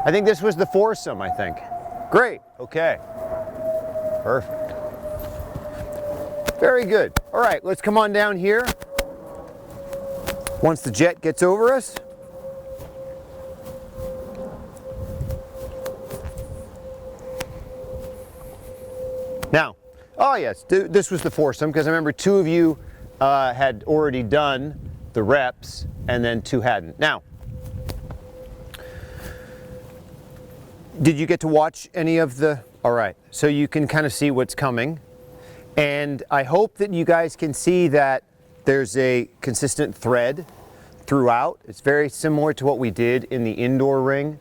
I think this was the foursome, I think. Great, okay. Perfect. Very good. All right, let's come on down here. Once the jet gets over us. Now, oh yes, this was the foursome, because I remember two of you had already done the reps and then two hadn't. Now, did you get to watch any of the, all right, so you can kind of see what's coming. And I hope that you guys can see that there's a consistent thread throughout. It's very similar to what we did in the indoor ring.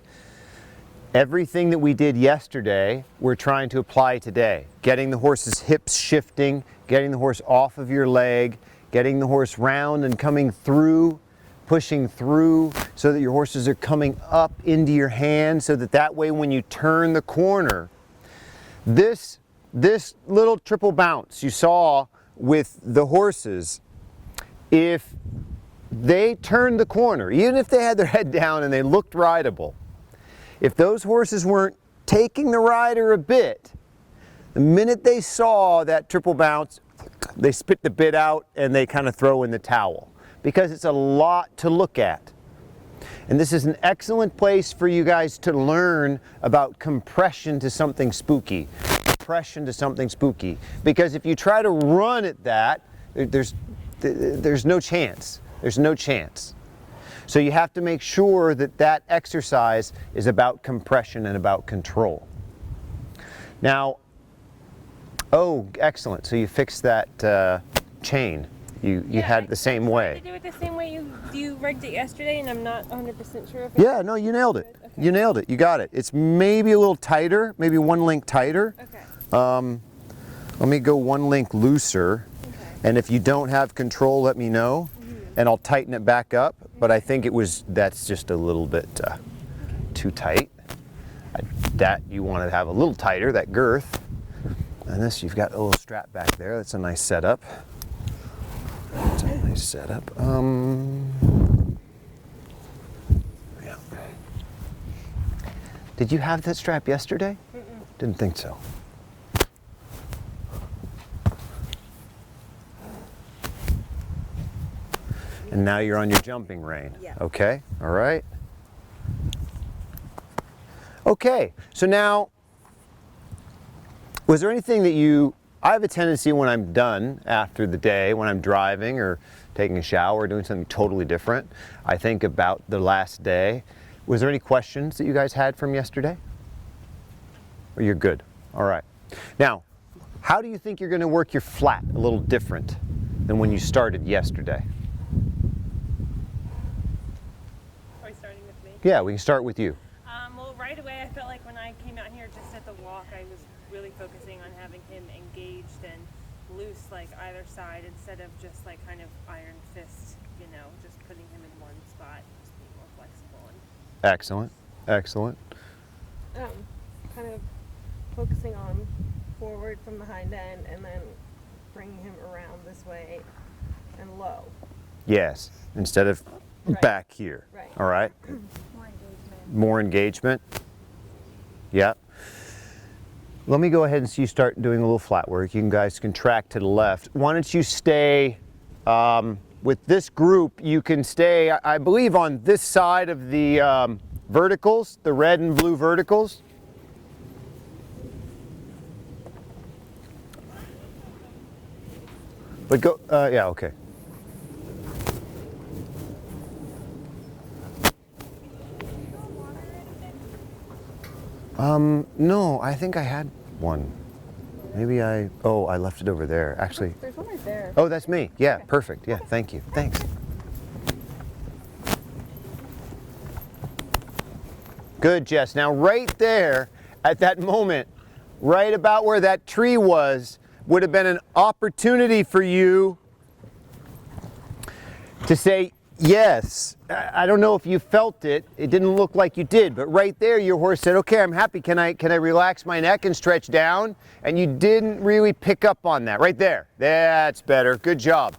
Everything that we did yesterday, we're trying to apply today. Getting the horse's hips shifting, getting the horse off of your leg, getting the horse round and coming through, pushing through so that your horses are coming up into your hand, so that way when you turn the corner, this little triple bounce you saw with the horses, if they turned the corner, even if they had their head down and they looked rideable, if those horses weren't taking the rider a bit, the minute they saw that triple bounce, they spit the bit out and they kind of throw in the towel, because it's a lot to look at. And this is an excellent place for you guys to learn about compression to something spooky. Compression to something spooky. Because if you try to run at that, there's no chance. There's no chance. So you have to make sure that that exercise is about compression and about control. Now, oh, excellent. So you fixed that chain. You had it the same way. I do it the same way you rigged it yesterday, and I'm not 100% sure if yeah, no, you nailed it. Okay. You nailed it. You got it. It's maybe a little tighter, maybe one link tighter. Okay. Let me go one link looser. Okay. And if you don't have control, let me know, and I'll tighten it back up. But I think that's just a little bit too tight. That you want to have a little tighter, that girth. And this, you've got a little strap back there. That's a nice setup. That's a nice setup. Yeah. Did you have that strap yesterday? Didn't think so. And now you're on your jumping rein. Yeah. Okay, all right. Okay, so now, was there anything that I have a tendency when I'm done after the day, when I'm driving or taking a shower or doing something totally different, I think about the last day. Was there any questions that you guys had from yesterday? Or you're good? All right. Now, how do you think you're going to work your flat a little different than when you started yesterday? Are we starting with me? Yeah, we can start with you. Well, right away I felt like when I came out here just at the walk, I was really focusing on having him engaged and loose like either side, instead of just like kind of iron fist, just putting him in one spot, just being more flexible. Excellent, excellent. Kind of focusing on forward from the hind end and then bringing him around this way and low. Yes, instead of back here. Right. All right. More engagement. More engagement. Yep. Let me go ahead and see you start doing a little flat work. You guys can track to the left. Why don't you stay with this group? You can stay, I believe, on this side of the verticals, the red and blue verticals. But go, yeah, okay. No, I think I had one. Maybe I left it over there. Actually. There's one right there. Oh, that's me. Yeah, okay. Perfect. Yeah, thank you. Thanks. Good, Jess. Now right there, at that moment, right about where that tree was, would have been an opportunity for you to say, yes. I don't know if you felt it. It didn't look like you did, but right there your horse said, okay, I'm happy. Can I relax my neck and stretch down? And you didn't really pick up on that. Right there. That's better. Good job.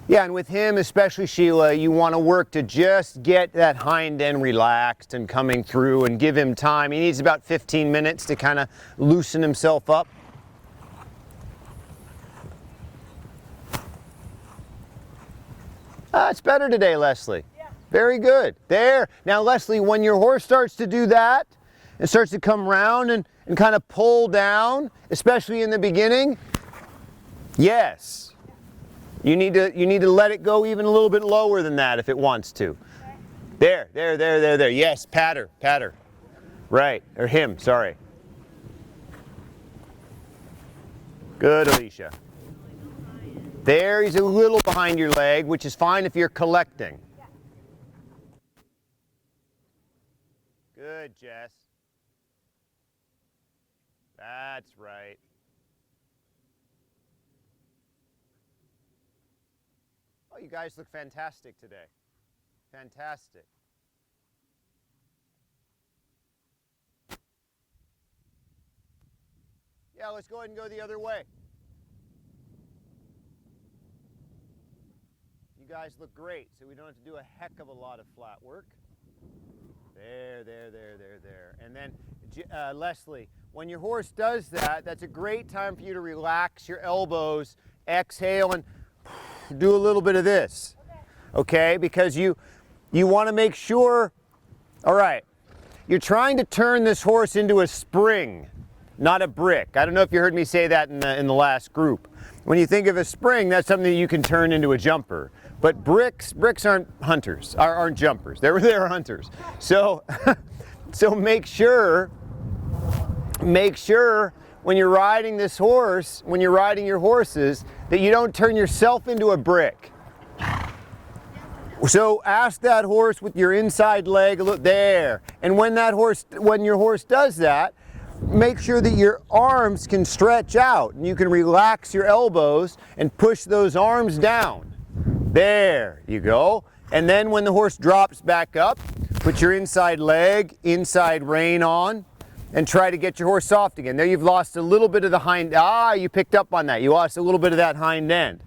Yeah, and with him, especially Sheila, you want to work to just get that hind end relaxed and coming through and give him time. He needs about 15 minutes to kind of loosen himself up. It's better today, Leslie. Yeah. Very good. There. Now, Leslie, when your horse starts to do that and starts to come round and kind of pull down, especially in the beginning, yes. You need to let it go even a little bit lower than that if it wants to. Okay. There. Yes, patter. Right, or him, sorry. Good, Alicia. There, he's a little behind your leg, which is fine if you're collecting. Yeah. Good, Jess. That's right. Oh, you guys look fantastic today. Fantastic. Yeah, let's go ahead and go the other way. You guys look great, so we don't have to do a heck of a lot of flat work. There. And then, Leslie, when your horse does that, that's a great time for you to relax your elbows, exhale, and do a little bit of this. Okay? Because you want to make sure, all right, you're trying to turn this horse into a spring, not a brick. I don't know if you heard me say that in the last group. When you think of a spring, that's something that you can turn into a jumper. But bricks aren't hunters, aren't jumpers. They're hunters. So, so make sure when you're riding this horse, when you're riding your horses, that you don't turn yourself into a brick. So ask that horse with your inside leg, look there. And when your horse does that, make sure that your arms can stretch out and you can relax your elbows and push those arms down. There you go. And then when the horse drops back up, put your inside leg, inside rein on, and try to get your horse soft again. There you've lost a little bit of the hind, you picked up on that. You lost a little bit of that hind end.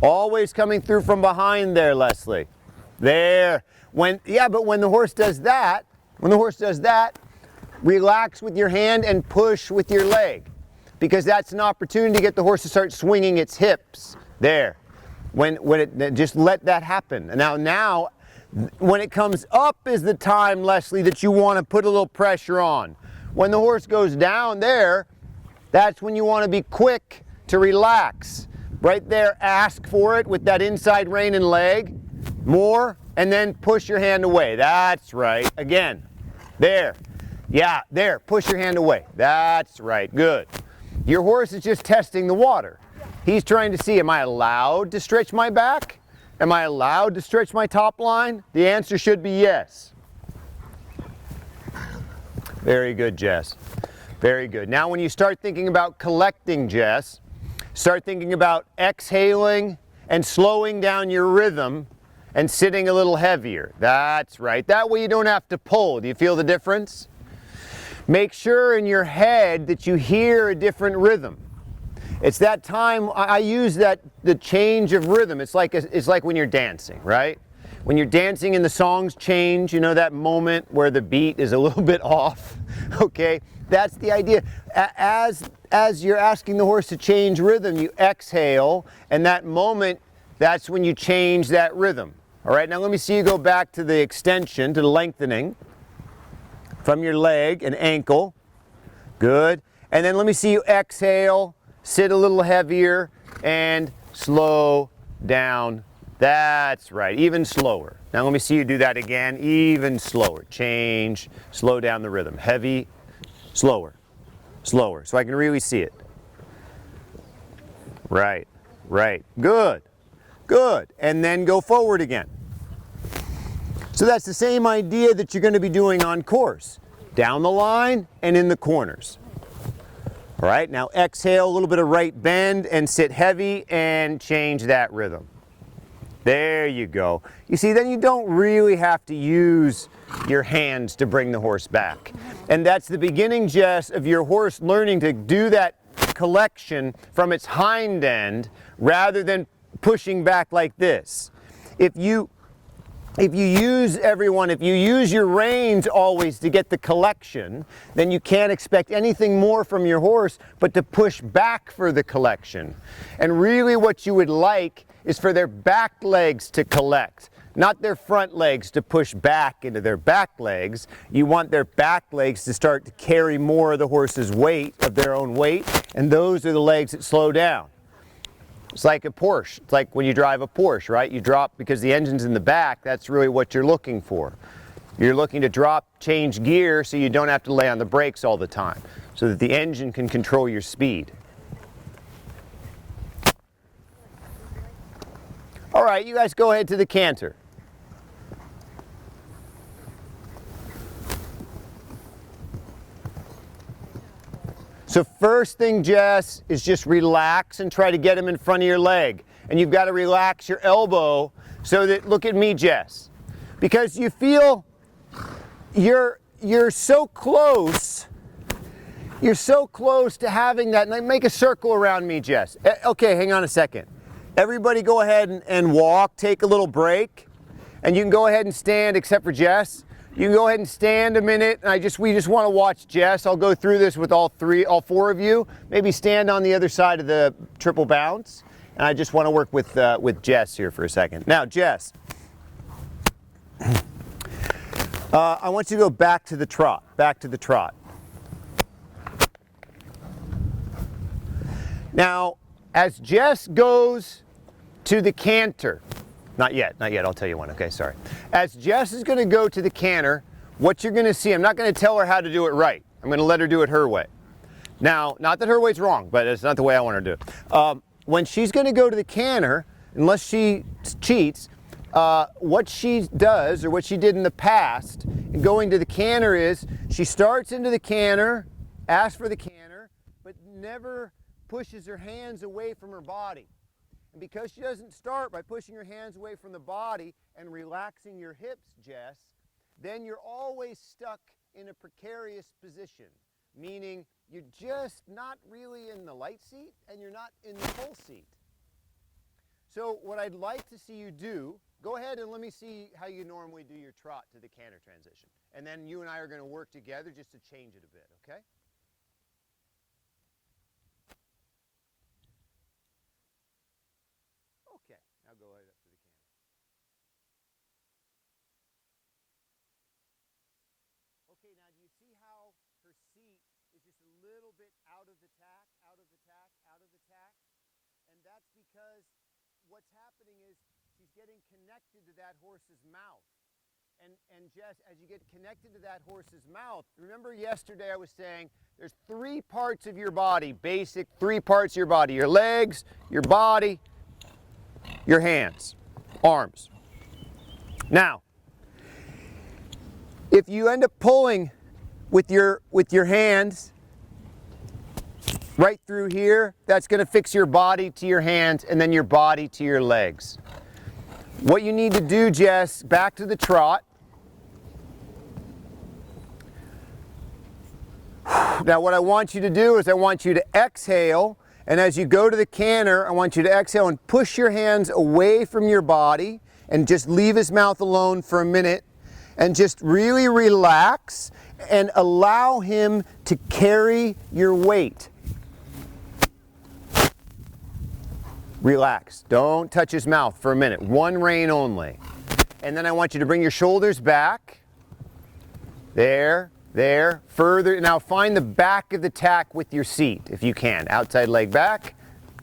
Always coming through from behind there, Leslie. There. But when the horse does that, relax with your hand and push with your leg. Because that's an opportunity to get the horse to start swinging its hips. There. Just let that happen. Now, when it comes up is the time, Leslie, that you want to put a little pressure on. When the horse goes down there, that's when you want to be quick to relax. Right there, ask for it with that inside rein and leg. More, and then push your hand away. That's right. Again. There. Yeah, there. Push your hand away. That's right. Good. Your horse is just testing the water. He's trying to see, am I allowed to stretch my back? Am I allowed to stretch my top line? The answer should be yes. Very good, Jess. Very good. Now when you start thinking about collecting, Jess, start thinking about exhaling and slowing down your rhythm and sitting a little heavier. That's right. That way you don't have to pull. Do you feel the difference? Make sure in your head that you hear a different rhythm. It's that time, I use the change of rhythm. It's like when you're dancing, right? When you're dancing and the songs change, you know that moment where the beat is a little bit off, okay? That's the idea. As you're asking the horse to change rhythm, you exhale, and that moment, that's when you change that rhythm. All right, now let me see you go back to the extension, to the lengthening from your leg and ankle. Good. And then let me see you exhale, sit a little heavier, and slow down. That's right, even slower. Now let me see you do that again, even slower. Change, slow down the rhythm. Heavy, slower, slower, so I can really see it. Right, right, good, good. And then go forward again. So that's the same idea that you're going to be doing on course. Down the line and in the corners. All right, now exhale, a little bit of right bend and sit heavy and change that rhythm. There you go. You see, then you don't really have to use your hands to bring the horse back. And that's the beginning, Jess, of your horse learning to do that collection from its hind end rather than pushing back like this. If you use your reins always to get the collection, then you can't expect anything more from your horse but to push back for the collection. And really what you would like is for their back legs to collect, not their front legs to push back into their back legs. You want their back legs to start to carry more of the horse's weight, of their own weight, and those are the legs that slow down. It's like a Porsche. It's like when you drive a Porsche, right? You drop because the engine's in the back. That's really what you're looking for. You're looking to drop, change gear so you don't have to lay on the brakes all the time, so that the engine can control your speed. All right, you guys go ahead to the canter. So first thing, Jess, is just relax and try to get him in front of your leg. And you've got to relax your elbow so that, look at me, Jess, because you feel you're so close. You're so close to having that. And make a circle around me, Jess. Okay, hang on a second. Everybody go ahead and walk, take a little break. And you can go ahead and stand, except for Jess. You can go ahead and stand a minute, and we just want to watch Jess. I'll go through this with all four of you. Maybe stand on the other side of the triple bounce, and I just want to work with Jess here for a second. Now, Jess, I want you to go back to the trot, Now, as Jess goes to the canter, not yet, I'll tell you when, okay, sorry. As Jess is going to go to the canter, what you're going to see, I'm not going to tell her how to do it right. I'm going to let her do it her way. Now, not that her way's wrong, but it's not the way I want her to do it. When she's going to go to the canter, unless she cheats, what she does, or what she did in the past, in going to the canter is, she starts into the canter, asks for the canter, but never pushes her hands away from her body. And because she doesn't start by pushing her hands away from the body and relaxing your hips, Jess, then you're always stuck in a precarious position, meaning you're just not really in the light seat and you're not in the full seat. So what I'd like to see you do, go ahead and let me see how you normally do your trot to the canter transition. And then you and I are going to work together just to change it a bit, okay? Okay, now go right up to the canter. Okay, now do you see how her seat is just a little bit out of the tack, out of the tack, out of the tack? And that's because what's happening is she's getting connected to that horse's mouth. And Jess, as you get connected to that horse's mouth, remember yesterday I was saying there's 3 parts of your body, basic 3 parts of your body: your legs, your body, your hands, arms. Now, if you end up pulling with your hands right through here, that's going to fix your body to your hands and then your body to your legs. What you need to do, Jess, back to the trot. Now what I want you to do is I want you to exhale, and as you go to the canter, I want you to exhale and push your hands away from your body and just leave his mouth alone for a minute and just really relax and allow him to carry your weight. Relax. Don't touch his mouth for a minute. 1 rein only. And then I want you to bring your shoulders back. There. Further. Now find the back of the tack with your seat if you can. Outside leg back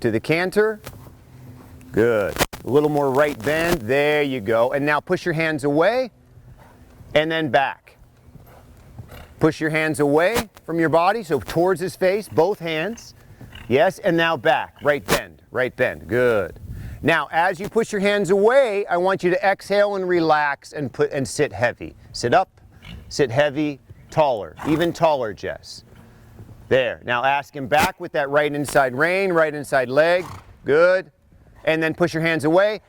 to the canter. Good. A little more right bend. There you go. And now push your hands away and then back. Push your hands away from your body, so towards his face, both hands. Yes, and now back. Right bend. Good. Now, as you push your hands away, I want you to exhale and relax and sit heavy. Sit up, sit heavy, taller, even taller, Jess. There. Now ask him back with that right inside rein, right inside leg. Good. And then push your hands away.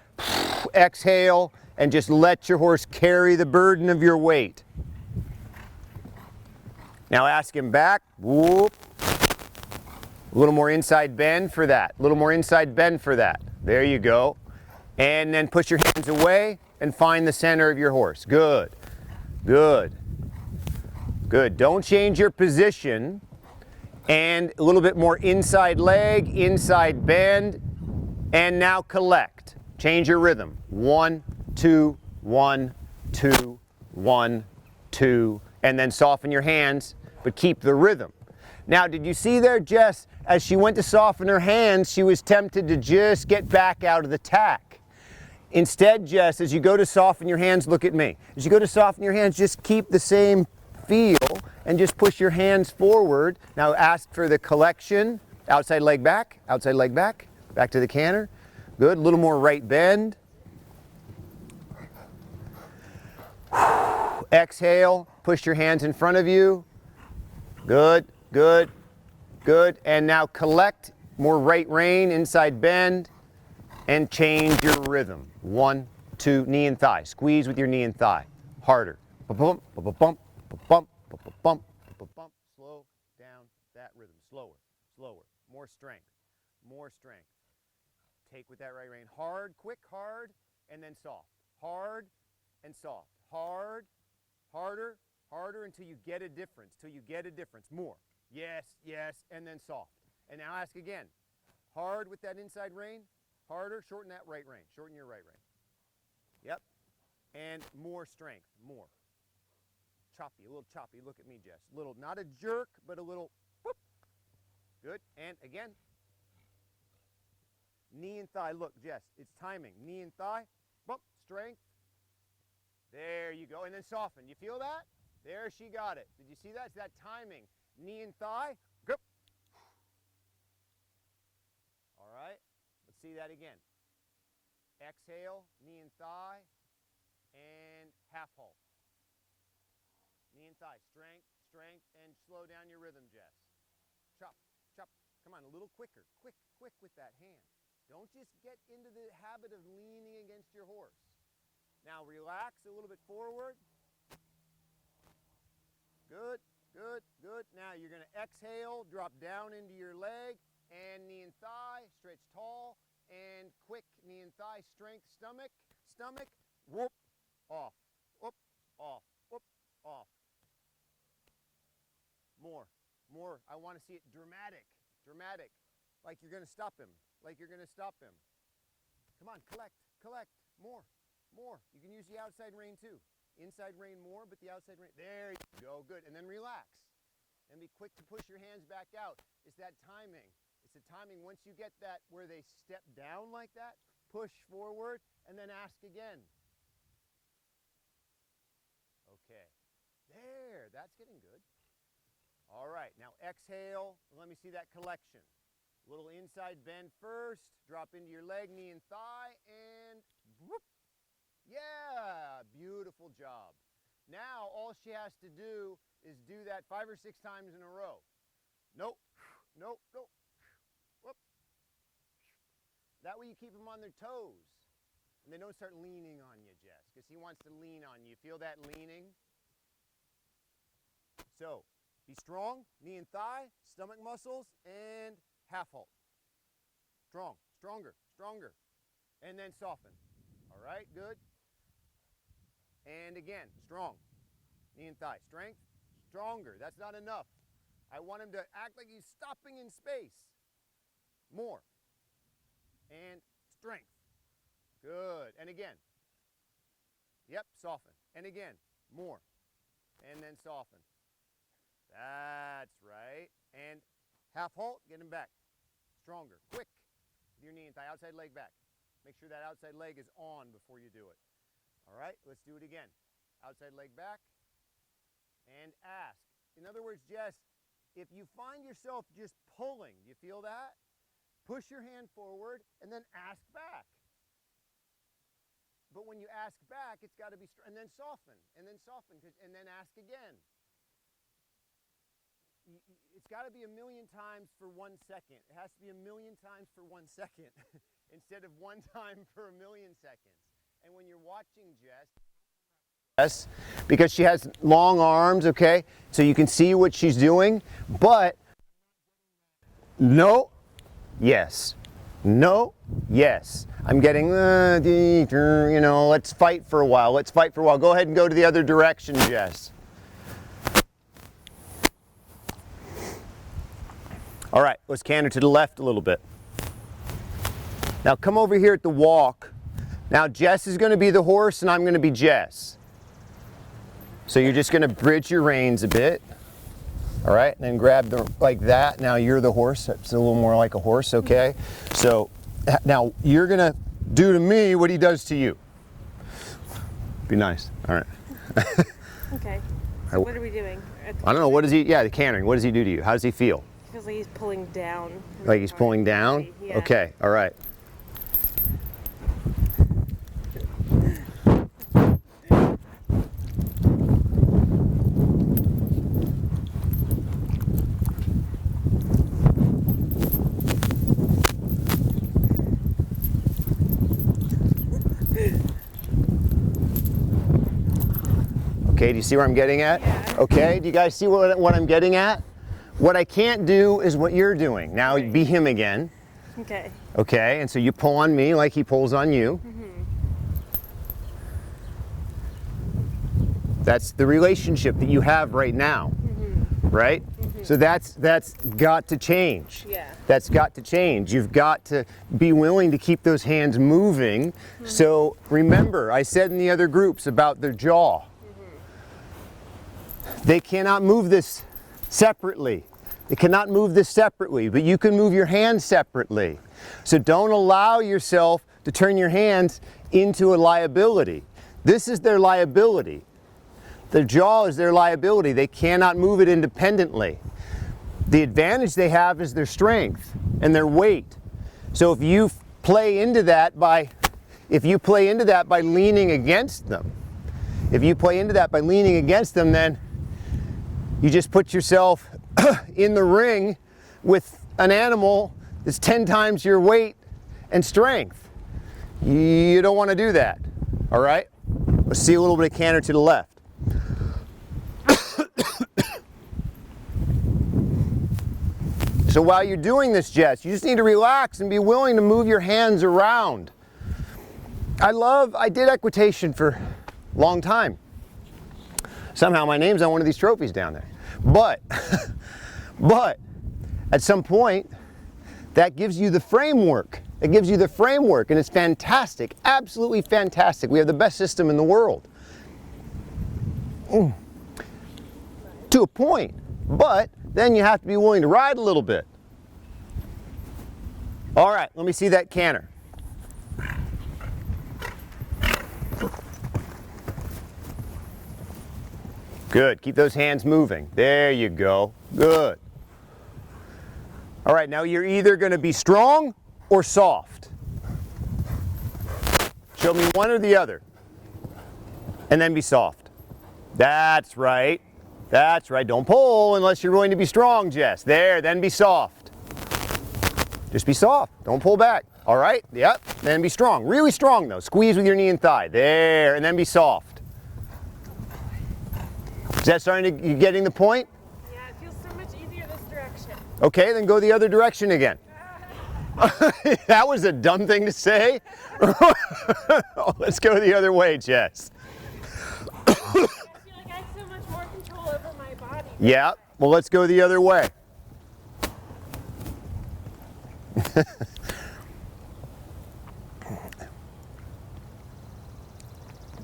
Exhale and just let your horse carry the burden of your weight. Now ask him back. Whoop. A little more inside bend for that. A little more inside bend for that. There you go. And then push your hands away and find the center of your horse. Good, good, good. Don't change your position. And a little bit more inside leg, inside bend, and now collect. Change your rhythm. 1, 2, 1, 2, 1, 2, and then soften your hands, but keep the rhythm. Now, did you see there, Jess, as she went to soften her hands, she was tempted to just get back out of the tack. Instead, Jess, as you go to soften your hands, look at me. As you go to soften your hands, just keep the same feel and just push your hands forward. Now ask for the collection. Outside leg back, back to the canter. Good, a little more right bend. Exhale, push your hands in front of you. Good, good, good. And now collect, more right rein, inside bend, and change your rhythm. 1, 2, knee and thigh. Squeeze with your knee and thigh. Harder. Bump, bump, bump, bump, bump, bump. Slow down that rhythm. Slower, slower. More strength, more strength. Take with that right rein. Hard, quick, hard, and then soft. Hard and soft. Hard, harder, harder until you get a difference. Till you get a difference. More. Yes, yes, and then soft. And now ask again. Hard with that inside rein. Harder. Shorten that right rein. Shorten your right rein. Yep. And more strength. More. Choppy, a little choppy. Look at me, Jess. Little, not a jerk, but a little whoop. Good. And again. Knee and thigh. Look, Jess, it's timing. Knee and thigh. Bump. Strength. There you go. And then soften. You feel that? There she got it. Did you see that? It's that timing. Knee and thigh. Grip. All right. Let's see that again. Exhale. Knee and thigh. And half halt. Knee and thigh. Strength, strength, and slow down your rhythm, Jess. Chop, chop. Come on, a little quicker. Quick, quick with that hand. Don't just get into the habit of leaning against your horse. Now relax a little bit forward. Good, good, good. Now you're going to exhale, drop down into your leg, and knee and thigh, stretch tall, and quick knee and thigh, strength, stomach, stomach, whoop, off, whoop, off, whoop, off. More, more. I want to see it dramatic, dramatic, like you're going to stop him, like you're going to stop him. Come on, collect, collect, more, more. You can use the outside rein too. Inside rein more, but the outside rein. There you go, good. And then relax. And be quick to push your hands back out. It's that timing. It's the timing. Once you get that where they step down like that, push forward, and then ask again. Okay. There, that's getting good. All right, now exhale. Let me see that collection. Little inside bend first. Drop into your leg, knee and thigh, and whoop. Yeah, beautiful job. Now all she has to do is do that 5 or 6 times in a row. Nope, nope, nope. Whoop. That way you keep them on their toes. And they don't start leaning on you, Jess, because he wants to lean on you. Feel that leaning? So, be strong, knee and thigh, stomach muscles, and half halt. Strong, stronger, stronger. And then soften. All right, good. And again, strong. Knee and thigh. Strength, stronger. That's not enough. I want him to act like he's stopping in space. More. And strength. Good. And again. Yep, soften. And again, more. And then soften. That's right. And half halt, get him back. Stronger. Quick. With your knee and thigh. Outside leg back. Make sure that outside leg is on before you do it. All right, let's do it again. Outside leg back. And ask. In other words, Jess, if you find yourself just pulling, do you feel that? Push your hand forward and then ask back. But when you ask back, it's got to be strong. And then soften. And then soften. And then ask again. It's got to be 1,000,000 times for 1 second. It has to be 1,000,000 times for 1 second instead of 1 time for 1,000,000 seconds. And when you're watching Jess, because she has long arms, okay, so you can see what she's doing, but no, yes, No, yes. I'm getting, you know, let's fight for a while. Let's fight for a while. Go ahead and go to the other direction, Jess. All right, let's canter to the left a little bit. Now come over here at the walk. Now Jess is going to be the horse and I'm going to be Jess. So you're just going to bridge your reins a bit. All right, and then grab the, like that. Now you're the horse. It's a little more like a horse, okay? So now you're going to do to me what he does to you. Be nice. All right. Okay. So what are we doing? I don't know. What does he, yeah, the cantering. What does he do to you? How does he feel? Feels like he's pulling down. Like he's pulling down? Yeah. Okay, all right. Okay, do you see where I'm getting at? Yeah. Okay, do you guys see what I'm getting at? What I can't do is what you're doing. Now Right. be him again. Okay. Okay, and so you pull on me like he pulls on you. That's the relationship that you have right now, right? So that's got to change. Yeah. That's got to change. You've got to be willing to keep those hands moving. So remember, I said in the other groups about their jaw. They cannot move this separately. They cannot move this separately, but you can move your hands separately. So don't allow yourself to turn your hands into a liability. This is their liability. Their jaw is their liability. They cannot move it independently. The advantage they have is their strength and their weight. So if you play into that by leaning against them, then you just put yourself in the ring with an animal that's 10 times your weight and strength. You don't want to do that. All right? Let's see a little bit of canter to the left. So while you're doing this, Jess, you just need to relax and be willing to move your hands around. I did equitation for a long time. Somehow my name's on one of these trophies down there. But at some point, that gives you the framework. It gives you the framework, and it's fantastic, absolutely fantastic. We have the best system in the world. To a point, but then you have to be willing to ride a little bit. All right, let me see that canter. Good, keep those hands moving. There you go, good. All right, now you're either going to be strong or soft. Show me one or the other. And then be soft. That's right. That's right. Don't pull unless you're willing to be strong, Jess. There, then be soft. Just be soft. Don't pull back. All right? Yep. Then be strong. Really strong, though. Squeeze with your knee and thigh. There, and then be soft. Is that starting to, you getting the point? Yeah, it feels so much easier this direction. Okay, then go the other direction again. That was a dumb thing to say. Let's go the other way, Jess. I feel like I have so much more control over my body. Yeah, well, let's go the other way.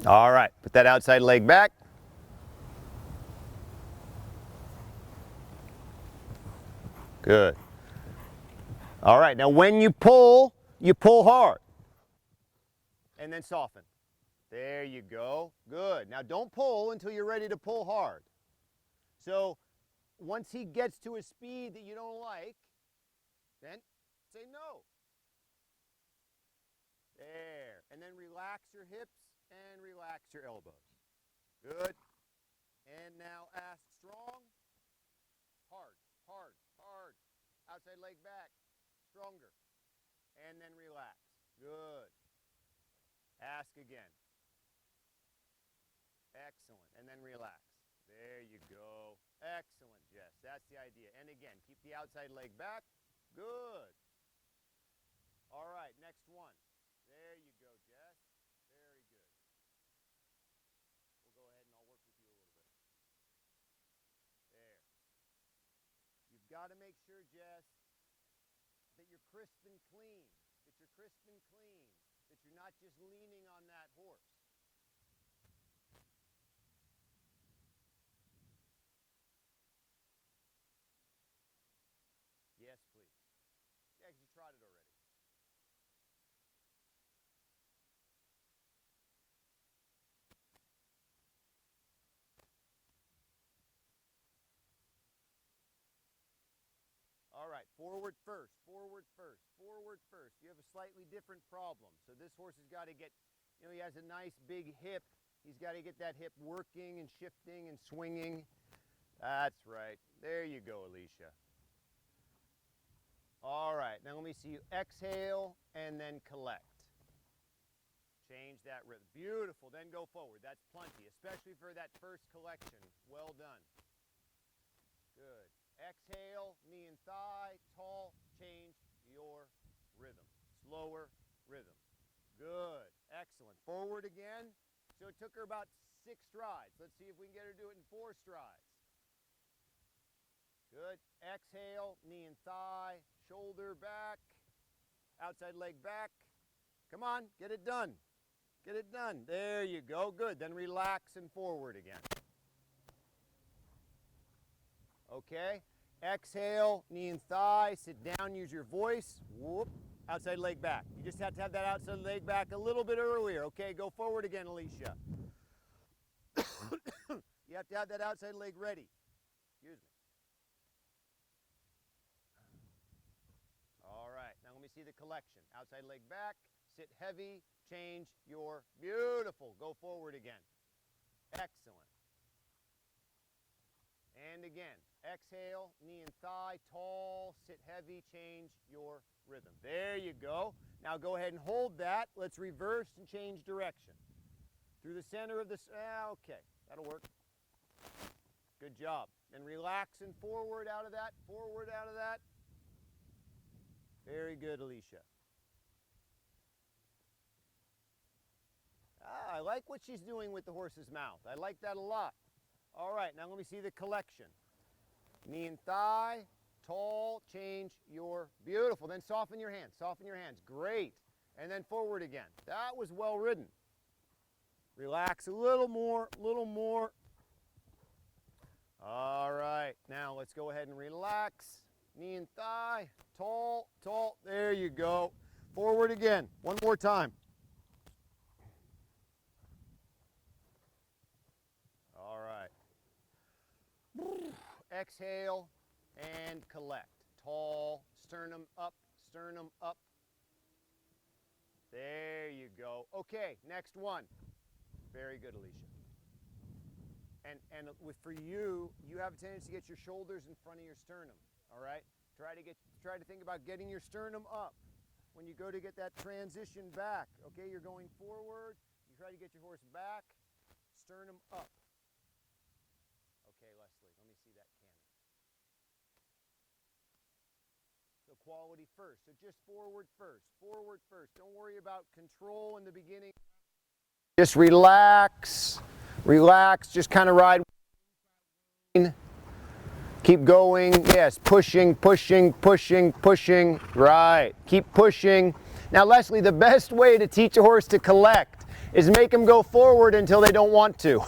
All right, put that outside leg back. Good. All right, now when you pull hard. And then soften. There you go. Good. Now don't pull until you're ready to pull hard. So once he gets to a speed that you don't like, then say no. There. And then relax your hips and relax your elbows. Good. And now ask strong. Hard, hard, hard. Outside leg back. Stronger. And then relax. Good. Ask again. Excellent. And then relax. There you go. Excellent, Jess. That's the idea. And again, keep the outside leg back. Good. All right, next one. There you go, Jess. Very good. We'll go ahead and I'll work with you a little bit. There. You've got to make sure, Jess, that you're crisp and clean. That you're crisp and clean. That you're not just leaning on that horse. Yes, please. Yeah, because you trotted already. All right, forward first, forward first, forward first. You have a slightly different problem. So this horse has got to get, he has a nice big hip. He's got to get that hip working and shifting and swinging. That's right. There you go, Alicia. All right, now let me see you exhale and then collect. Change that rhythm. Beautiful, then go forward. That's plenty, especially for that first collection. Well done. Good. Exhale, knee and thigh, tall, change your rhythm. Slower rhythm. Good. Excellent. Forward again. So it took her about 6 strides. Let's see if we can get her to do it in 4 strides. Good. Exhale, knee and thigh, shoulder back, outside leg back. Come on, get it done. Get it done. There you go. Good. Then relax and forward again. Okay. Exhale, knee and thigh, sit down, use your voice. Whoop. Outside leg back. You just have to have that outside leg back a little bit earlier. Okay, go forward again, Alicia. You have to have that outside leg ready. Excuse me. All right, now let me see the collection. Outside leg back, sit heavy, change your, beautiful. Go forward again. Excellent. And again, exhale, knee and thigh, tall, sit heavy, change your rhythm. There you go. Now go ahead and hold that. Let's reverse and change direction. Through the center of this, okay, that'll work. Good job. And relax and forward out of that, forward out of that. Very good, Alicia. I like what she's doing with the horse's mouth. I like that a lot. All right, now let me see the collection. Knee and thigh, tall, change your, beautiful. Then soften your hands, soften your hands. Great. And then forward again. That was well ridden. Relax a little more, little more. All right, now let's go ahead and relax. Knee and thigh, tall, tall. There you go. Forward again. One more time. All right. Exhale and collect. Tall, sternum up, sternum up. There you go. Okay, next one. Very good, Alicia. And for you, you have a tendency to get your shoulders in front of your sternum. All right? Try to think about getting your sternum up. When you go to get that transition back, okay, you're going forward. You try to get your horse back, sternum up. Okay, Leslie, let me see that canter. So quality first. So just forward first. Forward first. Don't worry about control in the beginning. Just relax. Relax. Just kind of ride. Keep going. Yes, pushing, pushing, pushing, pushing. Right. Keep pushing. Now, Leslie, the best way to teach a horse to collect is make them go forward until they don't want to.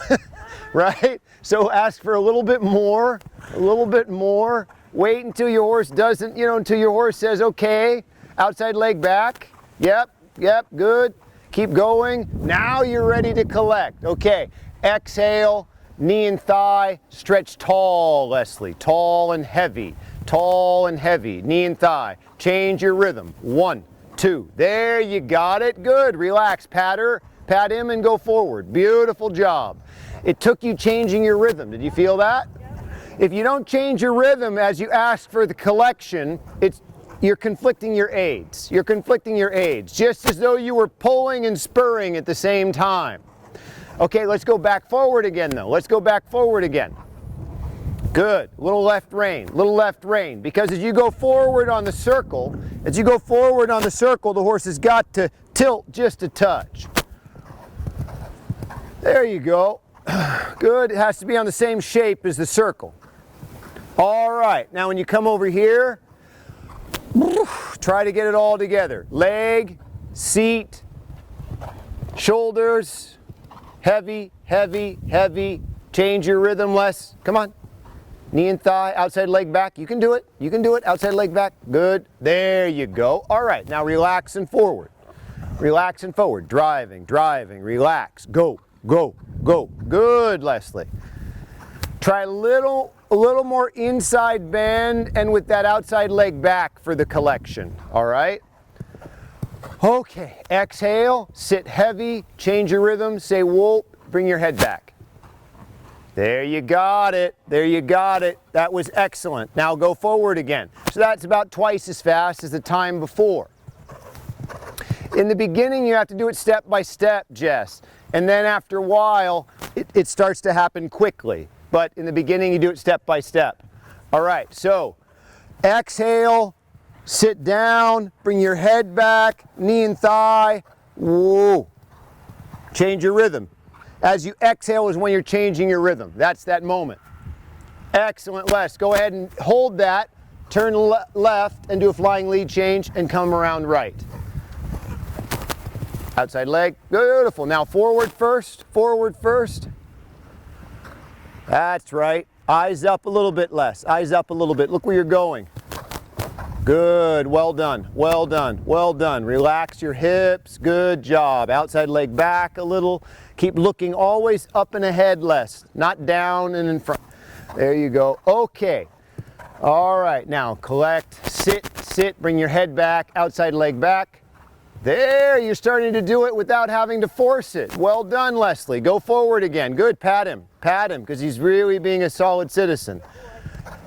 Right? So ask for a little bit more, a little bit more. Wait until your horse doesn't, until your horse says, okay, outside leg back. Yep, yep, good. Keep going. Now you're ready to collect. Okay, exhale, knee and thigh, stretch tall, Leslie. Tall and heavy, tall and heavy. Knee and thigh. Change your rhythm. 1, 2. There, you got it. Good. Relax. Pat him and go forward. Beautiful job. It took you changing your rhythm. Did you feel that? If you don't change your rhythm as you ask for the collection, you're conflicting your aids. You're conflicting your aids, just as though you were pulling and spurring at the same time. Okay, let's go back forward again, though. Let's go back forward again. Good. Little left rein, little left rein. Because as you go forward on the circle, the horse has got to tilt just a touch. There you go. Good. It has to be on the same shape as the circle. All right. Now when you come over here, try to get it all together. Leg, seat, shoulders, heavy, heavy, heavy. Change your rhythm less. Come on. Knee and thigh, outside leg back. You can do it. You can do it. Outside leg back. Good. There you go. All right. Now relax and forward. Relax and forward. Driving, driving. Relax. Go, go, go. Good, Leslie. Try a little more inside bend and with that outside leg back for the collection. All right. Okay. Exhale. Sit heavy. Change your rhythm. Say whoop. Bring your head back. There you got it. There you got it. That was excellent. Now go forward again. So that's about twice as fast as the time before. In the beginning, you have to do it step by step, Jess. And then after a while, it starts to happen quickly. But in the beginning, you do it step by step. All right, so exhale, sit down, bring your head back, knee and thigh. Whoa. Change your rhythm. As you exhale is when you're changing your rhythm. That's that moment. Excellent, Les. Go ahead and hold that, turn left and do a flying lead change and come around right. Outside leg, beautiful. Now forward first, forward first. That's right. Eyes up a little bit, Les. Eyes up a little bit. Look where you're going. Good, well done, well done, well done. Relax your hips, good job. Outside leg back a little. Keep looking always up and ahead, Les, not down and in front. There you go. Okay. All right, now collect, sit, bring your head back, outside leg back. There, you're starting to do it without having to force it. Well done, Leslie. Go forward again. Good, pat him, because he's really being a solid citizen.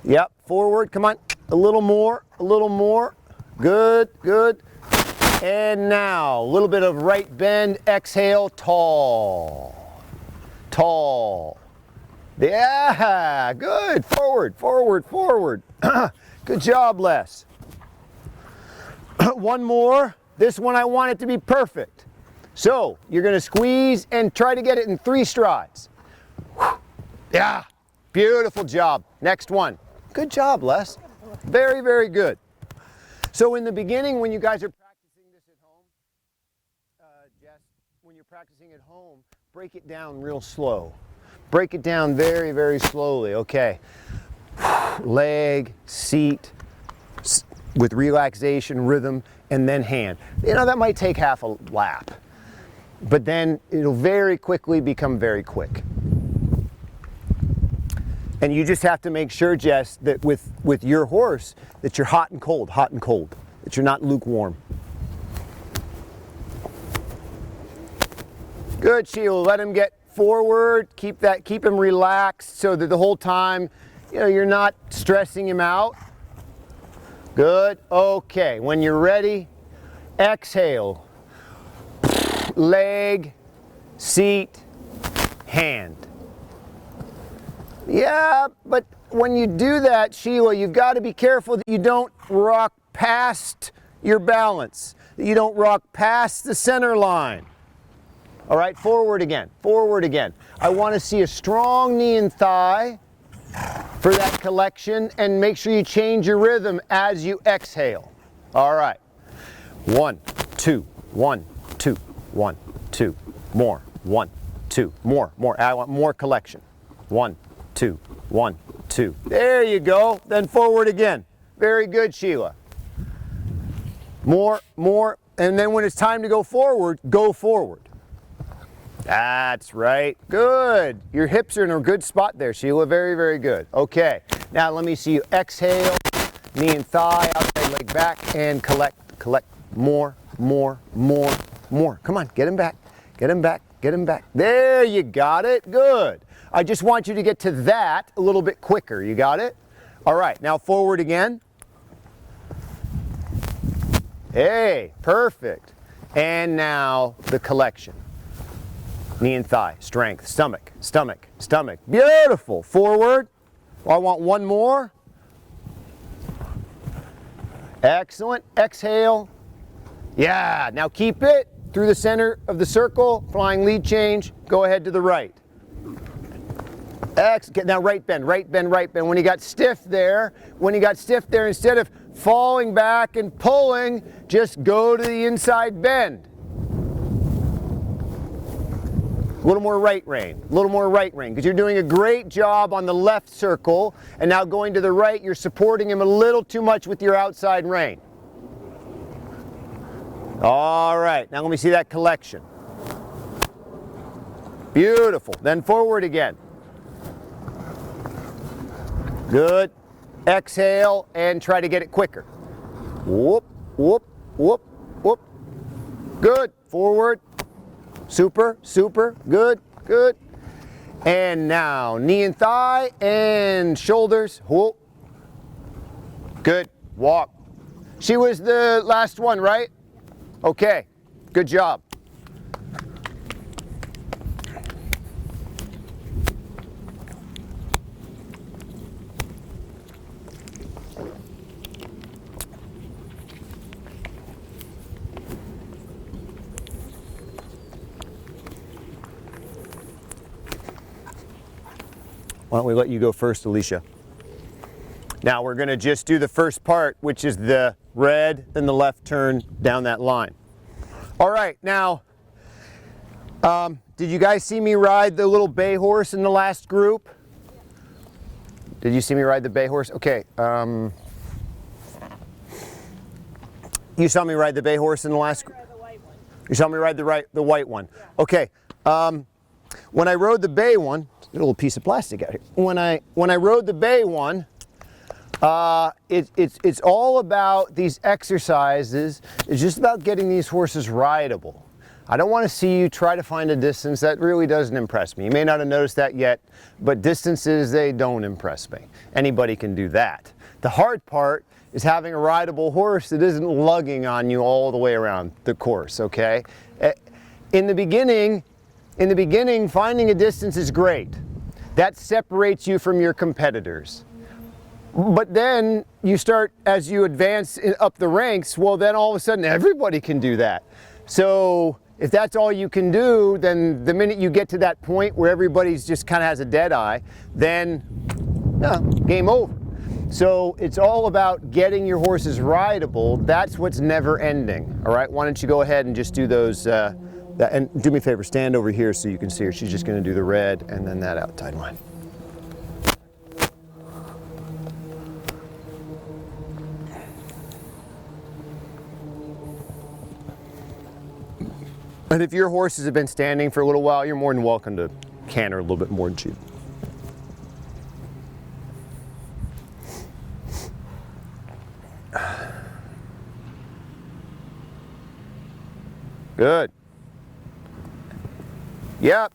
Yep, forward, come on. A little more, a little more. Good, good. And now, a little bit of right bend, exhale, tall. Tall. Yeah, good. Forward, forward, forward. Good job, Les. One more. This one I want it to be perfect. So, you're going to squeeze and try to get it in 3 strides. Yeah, beautiful job. Next one. Good job, Les. Very, very good. So in the beginning, when you guys are practicing this at home, Jess, when you're practicing at home, break it down real slow. Break it down very, very slowly. Okay. Leg, seat, with relaxation, rhythm, and then hand. You know, that might take half a lap, but then it'll very quickly become very quick. And you just have to make sure, Jess, that with your horse, that you're hot and cold, that you're not lukewarm. Good, Sheila. Let him get forward. Keep him relaxed so that the whole time, you know, you're not stressing him out. Good. Okay. When you're ready, exhale. Leg, seat, hand. Yeah, but when you do that, Sheila, you've got to be careful that you don't rock past your balance, that you don't rock past the center line. All right, forward again, forward again. I want to see a strong knee and thigh for that collection, and make sure you change your rhythm as you exhale. All right. 1, 2, 1, 2, 1, 2. More. 1, 2. More. I want more collection. 1, 2, 1, 2. There you go. Then forward again. Very good, Sheila. More, and then when it's time to go forward, go forward. That's right. Good. Your hips are in a good spot there, Sheila. Very, very good. Okay. Now let me see you exhale, knee and thigh, outside leg back, and collect. More. Come on, get him back. There, you got it. Good. I just want you to get to that a little bit quicker. You got it? All right, now forward again. Hey, perfect. And now the collection. Knee and thigh, strength, stomach. Beautiful. Forward. I want one more. Excellent. Exhale. Yeah, now keep it through the center of the circle, flying lead change, go ahead to the right. Now right bend, right bend, right bend. When you got stiff there, instead of falling back and pulling, just go to the inside bend. A little more right rein, because you're doing a great job on the left circle, and now going to the right, you're supporting him a little too much with your outside rein. All right, now let me see that collection. Beautiful, then forward again. Good, exhale, and try to get it quicker. Whoop, whoop, whoop, whoop. Good, forward. Super, super, good, good. And now knee and thigh and shoulders. Whoop. Good, walk. She was the last one, right? Okay, good job. Why don't we let you go first, Alicia? Now we're going to just do the first part, which is the red, then the left turn down that line. All right, now, did you guys see me ride the little bay horse in the last group? Did you see me ride the bay horse? Okay. You saw me ride the bay horse in the last group? You saw me ride the white one. Okay. When I rode the bay one, a little piece of plastic out here. When I rode the bay one, it's all about these exercises. It's just about getting these horses rideable. I don't want to see you try to find a distance. That really doesn't impress me. You may not have noticed that yet, but distances, they don't impress me. Anybody can do that. The hard part is having a rideable horse that isn't lugging on you all the way around the course, okay? In the beginning, finding a distance is great. That separates you from your competitors. But then you start, as you advance up the ranks, well, then all of a sudden everybody can do that. So if that's all you can do, then the minute you get to that point where everybody's just kind of has a dead eye, then game over. So it's all about getting your horses rideable. That's what's never ending. All right, why don't you go ahead and just do those, and do me a favor, stand over here so you can see her. She's just going to do the red and then that outside line. And if your horses have been standing for a little while, you're more than welcome to canter a little bit more than she. Good. Yep.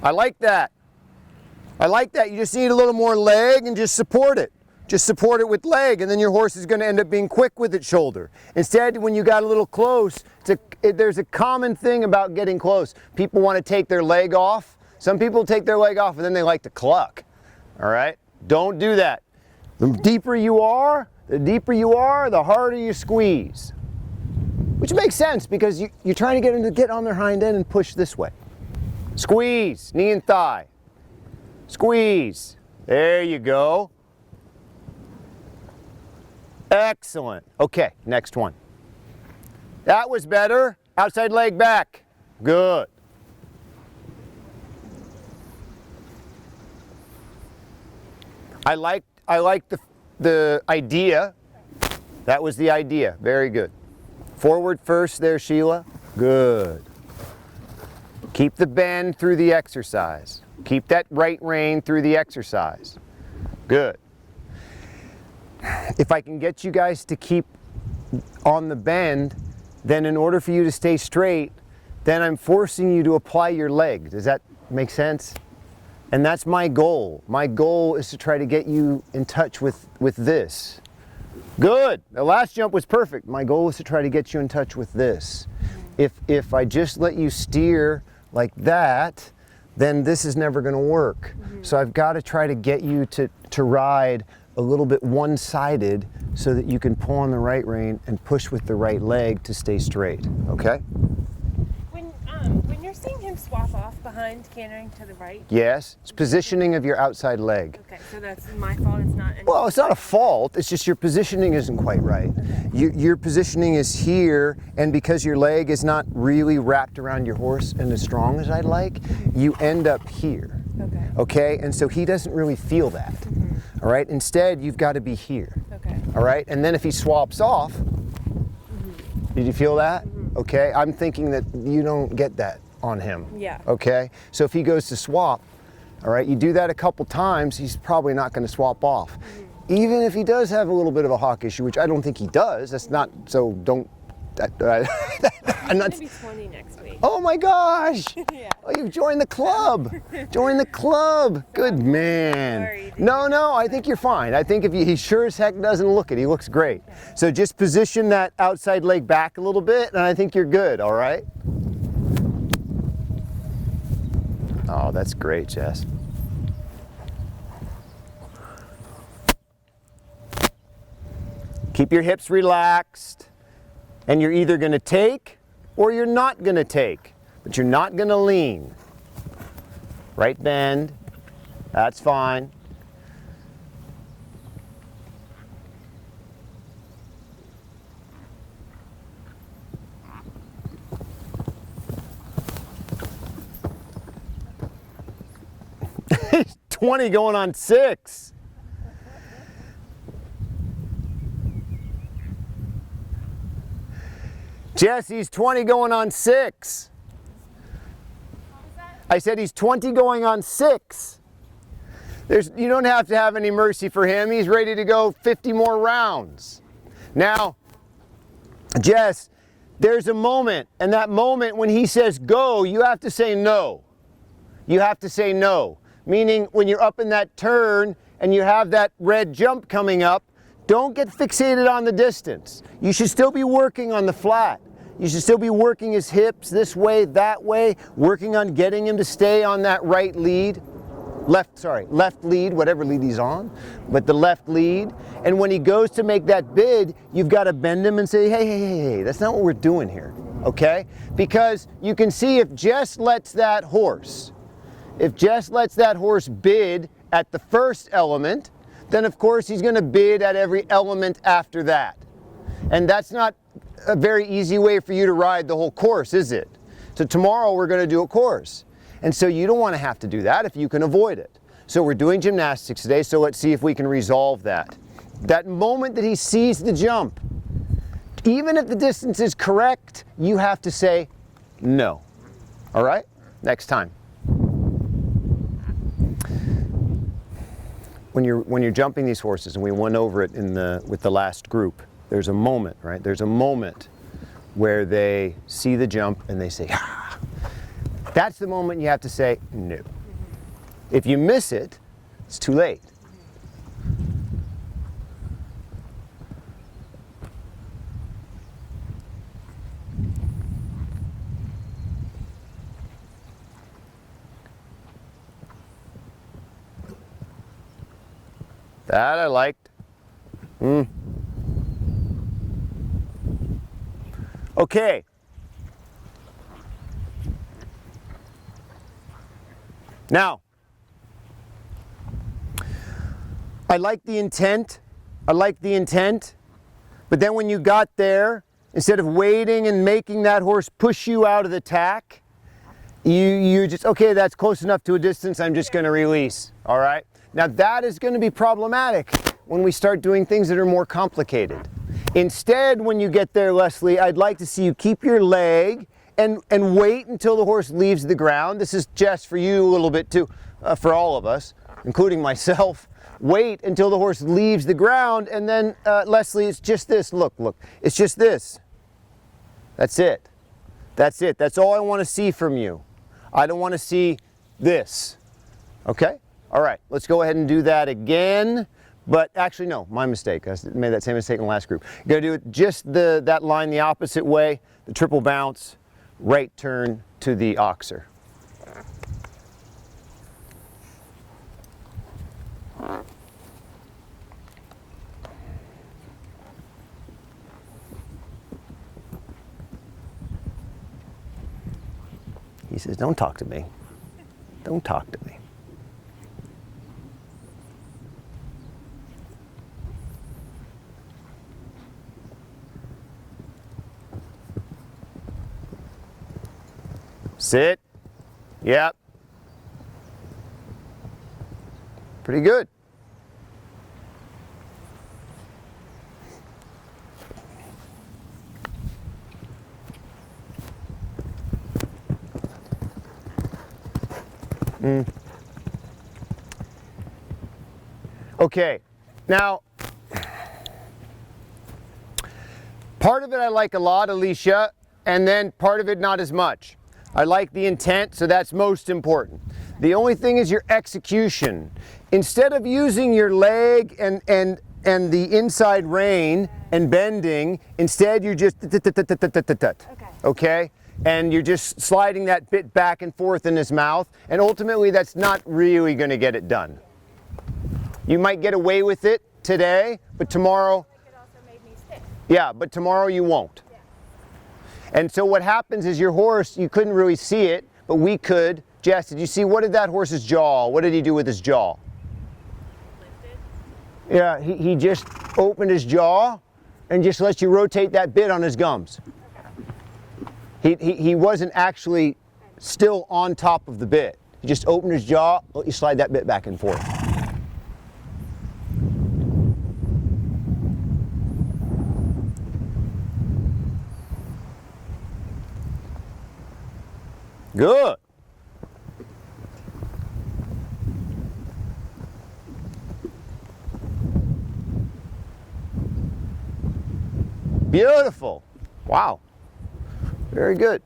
I like that. You just need a little more leg and just support it. Just support it with leg, and then your horse is going to end up being quick with its shoulder. Instead, when you got a little close, there's a common thing about getting close. People want to take their leg off. Some people take their leg off and then they like to cluck. All right? Don't do that. The deeper you are, the harder you squeeze. Which makes sense because you're trying to get them to get on their hind end and push this way. Squeeze, knee and thigh. Squeeze. There you go. Excellent. Okay, next one. That was better. Outside leg back. Good. I like the idea. That was the idea. Very good. Forward first there, Sheila. Good. Keep the bend through the exercise. Keep that right rein through the exercise. Good. If I can get you guys to keep on the bend, then in order for you to stay straight, then I'm forcing you to apply your leg. Does that make sense? And that's my goal. My goal is to try to get you in touch with this. Good. The last jump was perfect. My goal is to try to get you in touch with this. If I just let you steer like that, then this is never going to work. So I've got to try to get you to ride a little bit one-sided so that you can pull on the right rein and push with the right leg to stay straight, okay? When you're seeing him swap off behind cantering to the right. Yes, it's positioning of your outside leg. Okay, so that's my fault. It's not. Well, it's not a fault. It's just your positioning isn't quite right. Your positioning is here, and because your leg is not really wrapped around your horse and as strong as I'd like, you end up here. Okay. Okay, and so he doesn't really feel that. All right, instead you've got to be here. Okay. All right, and then if he swaps off, did you feel that? Okay, I'm thinking that you don't get that on him. Yeah. Okay, so if he goes to swap, all right, you do that a couple times, he's probably not going to swap off. Even if he does have a little bit of a hawk issue, which I don't think he does, that's not, so don't, I'm not. I'm gonna be 20 next week. Oh my gosh! Yeah. Oh, you've joined the club. Join the club. Good man. Sorry, No, I think you're fine. I think if he sure as heck doesn't look it, he looks great. So just position that outside leg back a little bit, and I think you're good. All right. Oh, that's great, Jess. Keep your hips relaxed, and you're either going to take or you're not going to take, but you're not going to lean. Right bend, that's fine. He's 20 going on 6. Jess, he's 20 going on 6. I said he's 20 going on 6. You don't have to have any mercy for him. He's ready to go 50 more rounds. Now, Jess, there's a moment, and that moment when he says go, you have to say no. You have to say no. Meaning when you're up in that turn and you have that red jump coming up, don't get fixated on the distance. You should still be working on the flat. You should still be working his hips this way, that way, working on getting him to stay on that right lead. Left lead, whatever lead he's on, but the left lead. And when he goes to make that bid, you've got to bend him and say, hey, that's not what we're doing here, okay? Because you can see if Jess lets that horse bid at the first element, then of course he's going to bid at every element after that. And that's not a very easy way for you to ride the whole course, is it? So tomorrow we're going to do a course. And so you don't want to have to do that if you can avoid it. So we're doing gymnastics today, so let's see if we can resolve that. That moment that he sees the jump, even if the distance is correct, you have to say no. All right? Next time. When you're jumping these horses, and we went over it with the last group, there's a moment, right? There's a moment where they see the jump and they say, ah. That's the moment you have to say no. If you miss it, it's too late. That I liked. Okay. Now, I like the intent, but then when you got there, instead of waiting and making that horse push you out of the tack, you just, okay, that's close enough to a distance, I'm just going to release, all right? Now that is going to be problematic when we start doing things that are more complicated. Instead, when you get there, Leslie, I'd like to see you keep your leg and wait until the horse leaves the ground. This is just for you a little bit too, for all of us, including myself. Wait until the horse leaves the ground, and then, Leslie, it's just this. Look, it's just this. That's it. That's it. That's all I want to see from you. I don't want to see this. Okay? All right, let's go ahead and do that again. But actually, no, my mistake. I made that same mistake in the last group. You gotta do it just that line the opposite way, the triple bounce, right turn to the oxer. He says, don't talk to me. Don't talk to me. Sit. Yep. Pretty good. Okay, now, part of it I like a lot, Alicia, and then part of it not as much. I like the intent, so that's most important. The only thing is your execution. Instead of using your leg and the inside rein and bending, instead you're just okay? And you're just sliding that bit back and forth in his mouth, and ultimately that's not really going to get it done. You might get away with it today, but tomorrow, It also made me stiff. yeah, but tomorrow you won't. Yeah. And so what happens is your horse, you couldn't really see it, but we could. Jess, did you see, what did that horse's jaw, what did he do with his jaw? Lifted. Yeah, he just opened his jaw and just lets you rotate that bit on his gums. He wasn't actually still on top of the bit. He just opened his jaw, let you slide that bit back and forth. Good. Beautiful. Wow. Very good.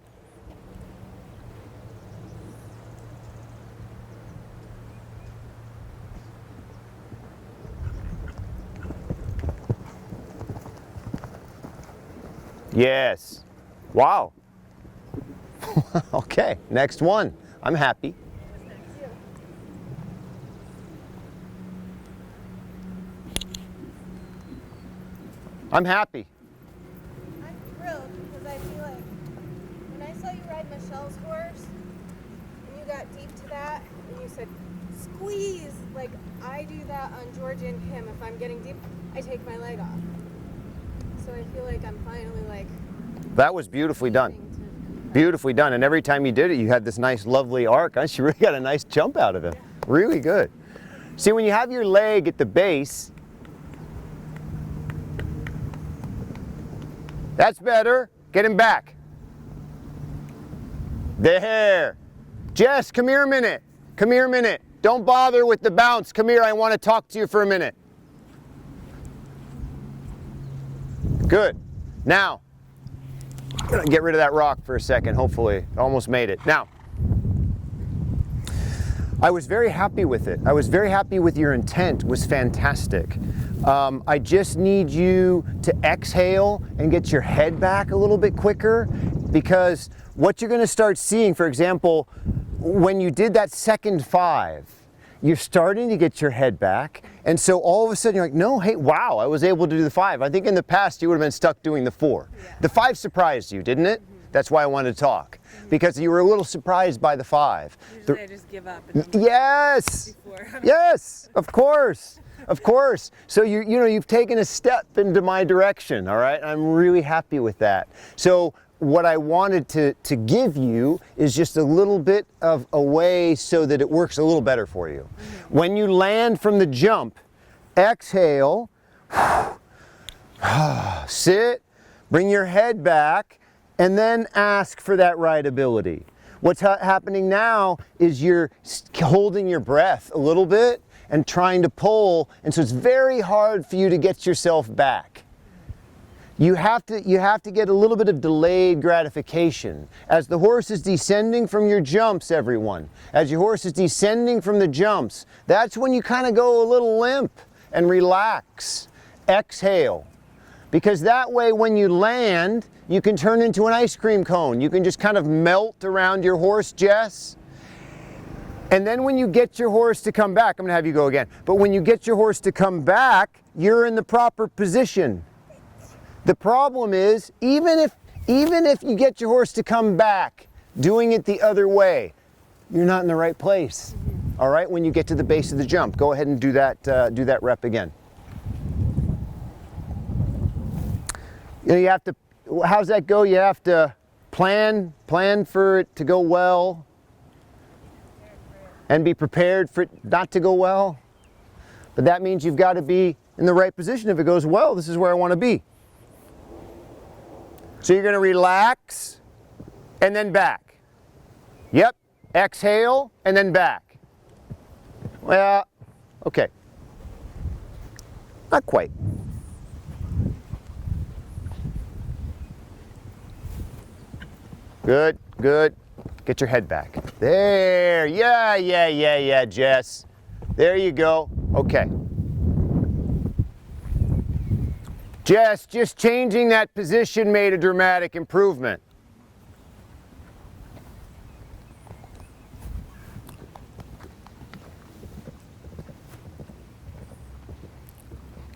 Yes. Wow. Okay, next one. I'm happy. I'm happy. I'm thrilled because I feel like when I saw you ride Michelle's horse and you got deep to that and you said squeeze, like I do that on Georgia and Kim. If I'm getting deep, I take my leg off. So I feel like I'm finally like That was beautifully done. getting to- Beautifully done. And every time you did it, you had this nice, lovely arc. She really got a nice jump out of it. Really good. See, when you have your leg at the base, that's better. Get him back. There. Jess, come here a minute. Come here a minute. Don't bother with the bounce. Come here, I want to talk to you for a minute. Good. Now, I'm gonna get rid of that rock for a second, hopefully. Almost made it. Now, I was very happy with it. I was very happy with your intent. It was fantastic. I just need you to exhale and get your head back a little bit quicker, because what you're gonna start seeing, for example, when you did that second 5, you're starting to get your head back, and so all of a sudden you're like, no, hey, wow, I was able to do the 5. I think in the past you would have been stuck doing the 4. Yeah. The 5 surprised you, didn't it? That's why I wanted to talk, because you were a little surprised by the 5. Usually I just give up. And Yes, before. yes, of course, of course. So you've taken a step into my direction, all right? I'm really happy with that. So what I wanted to give you is just a little bit of a way so that it works a little better for you. When you land from the jump, exhale, sit, bring your head back, and then ask for that rideability. What's happening now is you're holding your breath a little bit and trying to pull, and so it's very hard for you to get yourself back. You have to get a little bit of delayed gratification. As the horse is descending from your jumps, everyone, as your horse is descending from the jumps, that's when you kind of go a little limp and relax. Exhale. Because that way when you land, you can turn into an ice cream cone. You can just kind of melt around your horse, Jess. And then when you get your horse to come back, I'm gonna have you go again, but when you get your horse to come back, you're in the proper position. The problem is, even if you get your horse to come back, doing it the other way, you're not in the right place. All right, when you get to the base of the jump, go ahead and do that rep again. You know, you have to, how's that go? You have to plan for it to go well and be prepared for it not to go well. But that means you've got to be in the right position. If it goes well, this is where I want to be. So you're going to relax and then back. Yep, exhale and then back. Well, okay. Not quite. Good, good. Get your head back. There, yeah, Jess. There you go. Okay. Jess, just changing that position made a dramatic improvement.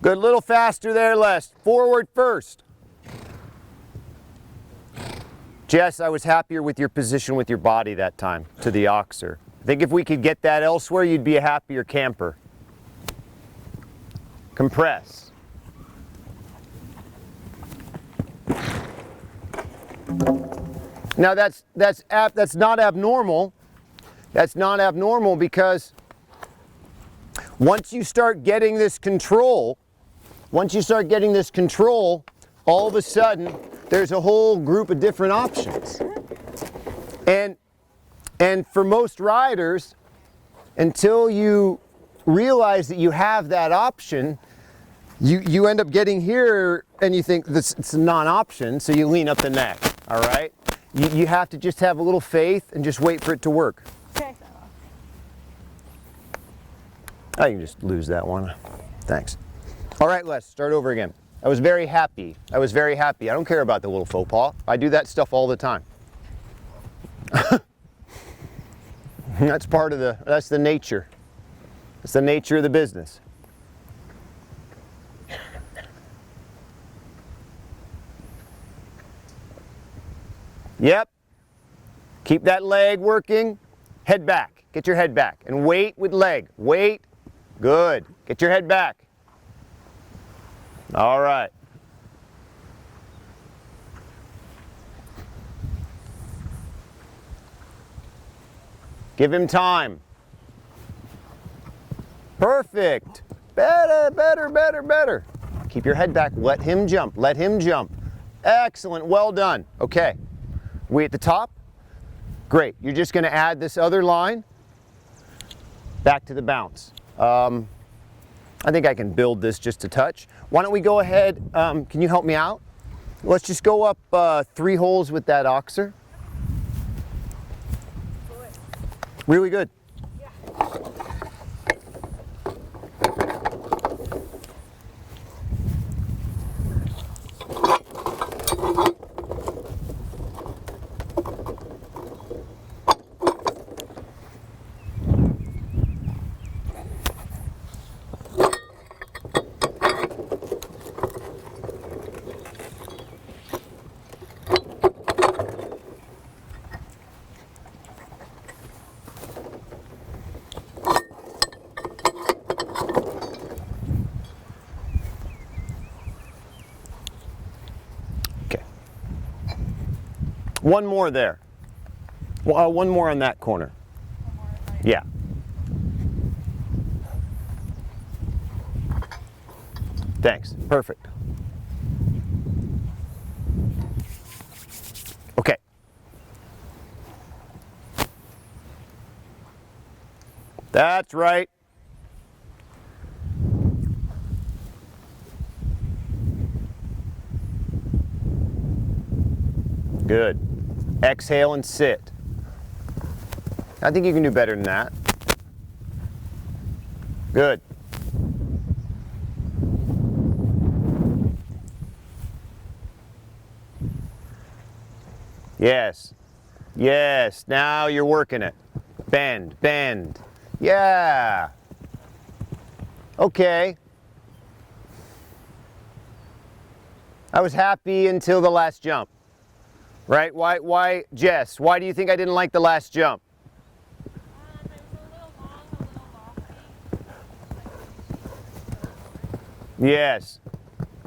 Good, a little faster there, Les. Forward first. Jess, I was happier with your position with your body that time to the oxer. I think if we could get that elsewhere, you'd be a happier camper. Compress. Now that's not abnormal. That's not abnormal because once you start getting this control, all of a sudden there's a whole group of different options. And for most riders, until you realize that you have that option, you end up getting here and you think it's a non-option, so you lean up the neck, all right? You have to just have a little faith and just wait for it to work. Okay. I can just lose that one. Thanks. All right, Les, start over again. I was very happy. I don't care about the little faux pas. I do that stuff all the time. That's the nature. It's the nature of the business. Yep. Keep that leg working. Head back. Get your head back. And wait with leg. Wait. Good. Get your head back. All right. Give him time. Perfect. Better, better, better, better. Keep your head back. Let him jump. Let him jump. Excellent. Well done. Okay. We at the top? Great. You're just going to add this other line back to the bounce. I think I can build this just a touch. Why don't we go ahead, can you help me out? Let's just go up 3 holes with that oxer. Really good. Yeah. One more there. One more on that corner. Yeah. Thanks. Perfect. Okay. That's right. Good. Exhale and sit. I think you can do better than that. Good. Yes. Yes. Now you're working it. Bend, bend. Yeah. Okay. I was happy until the last jump. Right? Why, Jess, why do you think I didn't like the last jump? It was a little long, a little lofty. Yes.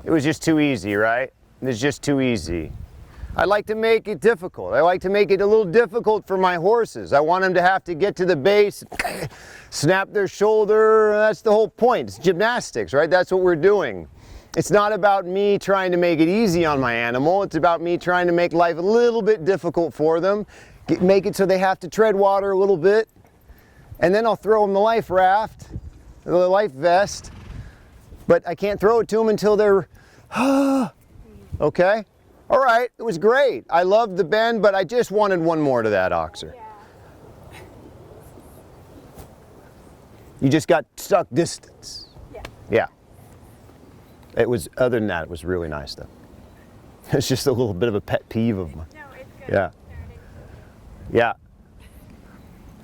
It was just too easy, right? It's just too easy. I like to make it difficult. I like to make it a little difficult for my horses. I want them to have to get to the base, snap their shoulder. That's the whole point. It's gymnastics, right? That's what we're doing. It's not about me trying to make it easy on my animal. It's about me trying to make life a little bit difficult for them. Make it so they have to tread water a little bit. And then I'll throw them the life raft, the life vest. But I can't throw it to them until they're, okay? All right, it was great. I loved the bend, but I just wanted one more to that, Oxer. Yeah. You just got stuck distance. Yeah. Yeah. It was, other than that, it was really nice though. It's just a little bit of a pet peeve of mine. No, it's good. Yeah. Yeah.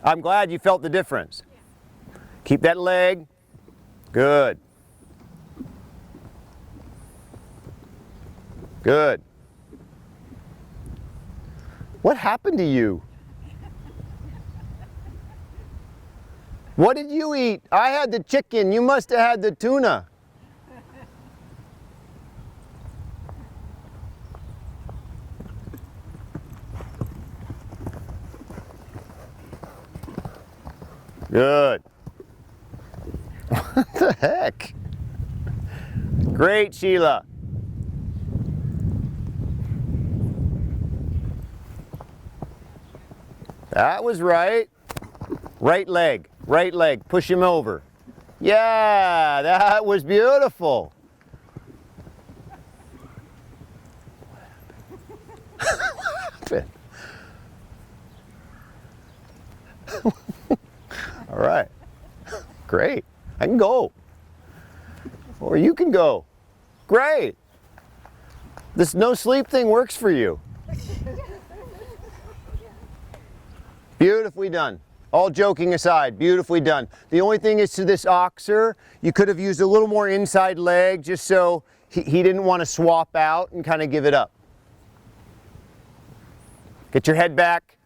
I'm glad you felt the difference. Yeah. Keep that leg. Good. Good. What happened to you? What did you eat? I had the chicken. You must have had the tuna. Good. What the heck? Great, Sheila. That was right. Right leg, push him over. Yeah, that was beautiful. What happened? All right, great. I can go. Or you can go. Great. This no sleep thing works for you. Beautifully done. All joking aside, beautifully done. The only thing is to this oxer, you could have used a little more inside leg just so he didn't want to swap out and kind of give it up. Get your head back.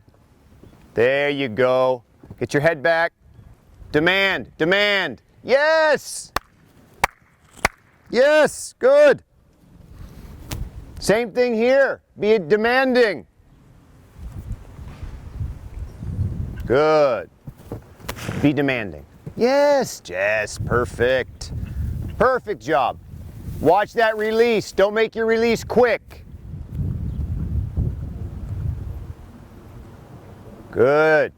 There you go. Get your head back. Demand, demand. Yes! Yes, good. Same thing here. Be demanding. Good. Be demanding. Yes, Jess, perfect. Perfect job. Watch that release. Don't make your release quick. Good.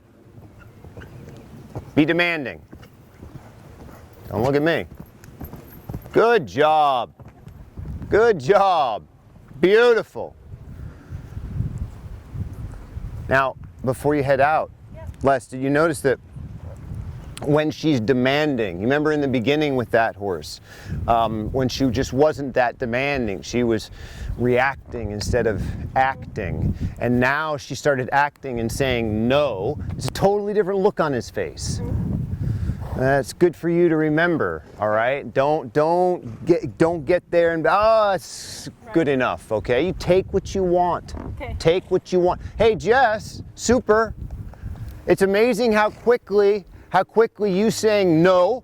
Be demanding. Don't look at me. Good job. Good job. Beautiful. Now, before you head out, Les, did you notice that when she's demanding, you remember in the beginning with that horse, when she just wasn't that demanding, she was reacting instead of acting, and now she started acting and saying no. It's a totally different look on his face. That's good for you to remember, all right? Don't get there and, oh, it's good enough, okay? You take what you want. Okay. Take what you want. Hey, Jess, super. It's amazing how quickly you saying no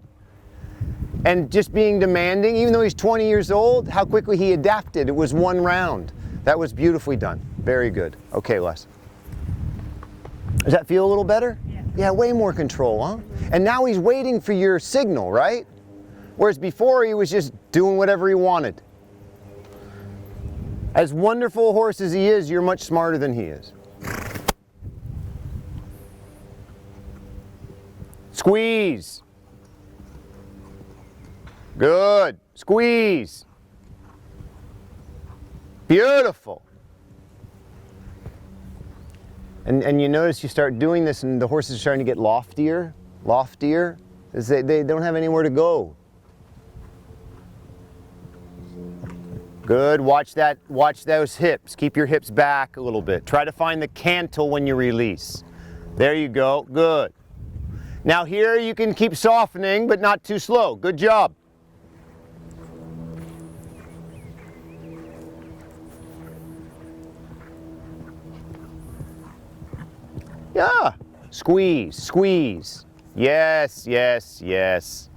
and just being demanding, even though he's 20 years old, how quickly he adapted. It was one round. That was beautifully done. Very good. Okay, Les. Does that feel a little better? Yeah. Yeah, way more control, huh? And now he's waiting for your signal, right? Whereas before he was just doing whatever he wanted. As wonderful a horse as he is, you're much smarter than he is. Squeeze. Good. Squeeze. Beautiful. And you notice you start doing this and the horses are starting to get loftier, as they don't have anywhere to go. Good, watch those hips. Keep your hips back a little bit. Try to find the cantle when you release. There you go, good. Now here you can keep softening, but not too slow. Good job. Yeah. Squeeze, squeeze. Yes, yes, yes.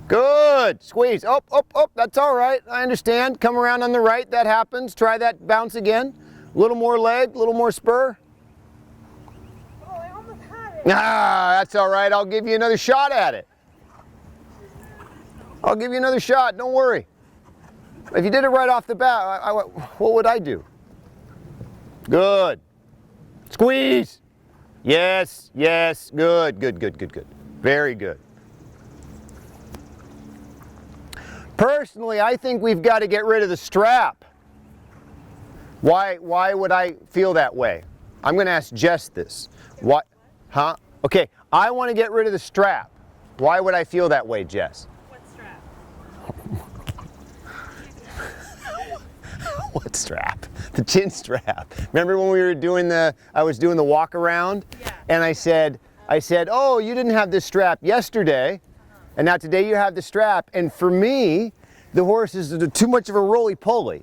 Good. Squeeze. Up, up, up. That's all right. I understand. Come around on the right. That happens. Try that bounce again. A little more leg, a little more spur. Oh, I almost had it. Ah, that's all right. I'll give you another shot at it. I'll give you another shot. Don't worry. If you did it right off the bat, what would I do? Good. Squeeze. Yes, yes. Good, good, good, good, good. Very good. Personally, I think we've got to get rid of the strap. Why would I feel that way? I'm going to ask Jess this. What? Huh? Okay, I want to get rid of the strap. Why would I feel that way, Jess? What strap? What strap? The chin strap. Remember when we were doing I was doing the walk around? Yeah. And I said, oh, you didn't have this strap yesterday. And now today you have the strap. And for me, the horse is too much of a roly-poly.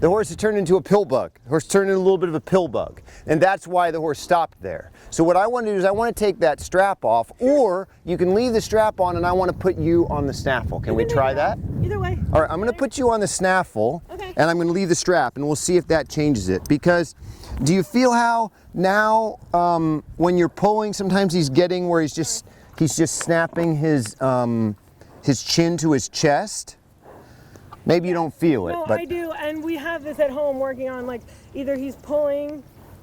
The horse has turned into a pill bug. The horse turned into a little bit of a pill bug. And that's why the horse stopped there. So what I want to do is I want to take that strap off, or you can leave the strap on and I want to put you on the snaffle. Can we try that? Either way. All right, I'm going to put you on the snaffle, Okay. and I'm going to leave the strap, and we'll see if that changes it. Because do you feel how now when you're pulling, sometimes he's getting where he's just snapping his chin to his chest? Maybe you don't feel it, No, but I do, and we have this at home working on, like, either he's pulling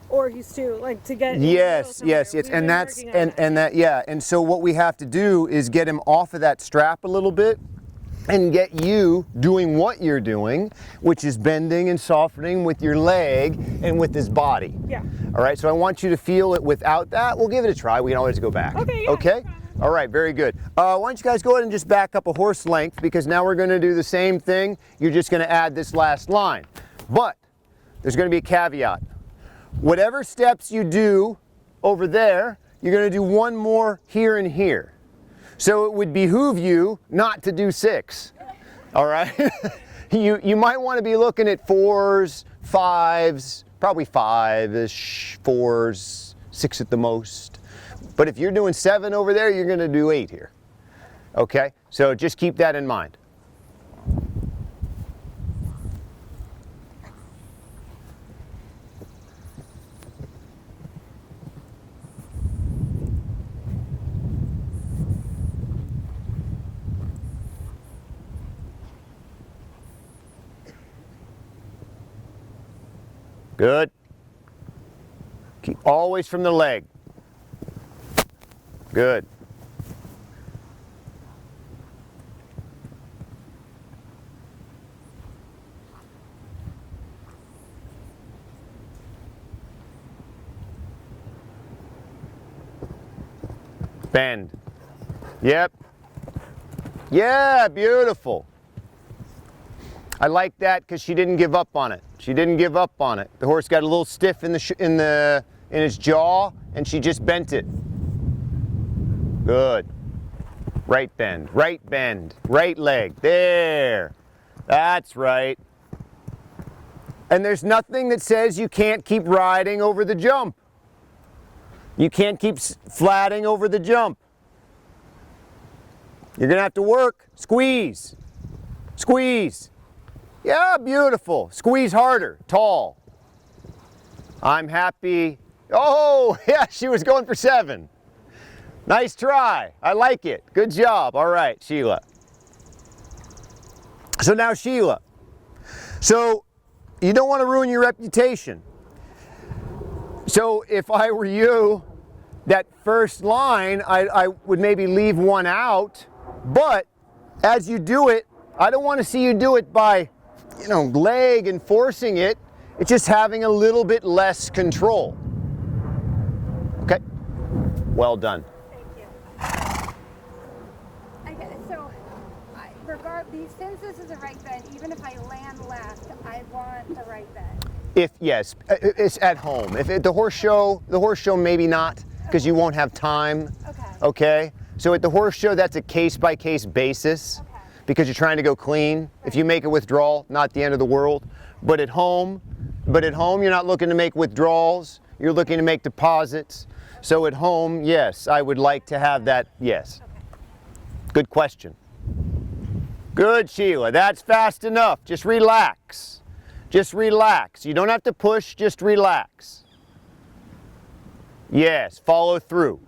or he's to get. yes, yes, We've and been that's working on that. and that yeah. And so what we have to do is get him off of that strap a little bit, and get you doing what you're doing, which is bending and softening with your leg and with his body. Yeah. All right, so I want you to feel it without that. We'll give it a try. We can always go back. Okay, yeah, Okay? no problem. All right, very good. Why don't you guys go ahead and just back up a horse length, because now we're going to do the same thing. You're just going to add this last line. But there's going to be a caveat. Whatever steps you do over there, you're going to do one more here and here. So it would behoove you not to do 6. All right? You might want to be looking at 4s, 5s, probably 5-ish, 4s, 6 at the most. But if you're doing 7 over there, you're going to do 8 here. Okay? So just keep that in mind. Good. Keep always from the leg. Good. Bend. Yep. Yeah, beautiful. I like that because she didn't give up on it. She didn't give up on it. The horse got a little stiff in his jaw, and she just bent it. Good. Right bend, right leg. There. That's right. And there's nothing that says you can't keep riding over the jump. You can't keep flatting over the jump. You're going to have to work. Squeeze. Squeeze. Yeah, beautiful. Squeeze harder. Tall. I'm happy. Oh, yeah, she was going for 7. Nice try. I like it. Good job. All right, Sheila. So now Sheila. So you don't want to ruin your reputation. So if I were you, that first line, I would maybe leave one out. But as you do it, I don't want to see you do it by, leg and forcing it. It's just having a little bit less control. Okay? Well done. Since this is a right bend, even if I land left, I want the right bend. If yes, it's at home. If at the horse show, maybe not. because you won't have time. Okay. Okay? So at the horse show, that's a case-by-case basis Okay. because you're trying to go clean. If you make a withdrawal, not the end of the world. But at home, you're not looking to make withdrawals. You're looking to make deposits. So at home, yes, I would like to have that, yes. Good question. Good, Sheila. That's fast enough. Just relax. Just relax. You don't have to push, just relax. Yes, follow through.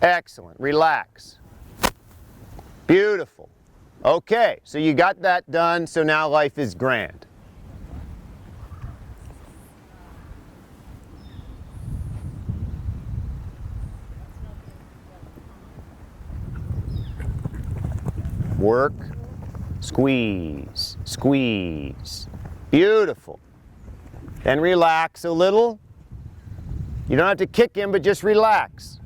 Excellent. Relax. Beautiful. Okay, so you got that done, so now life is grand. Work, squeeze, squeeze. Beautiful. Then relax a little. You don't have to kick him, but just relax.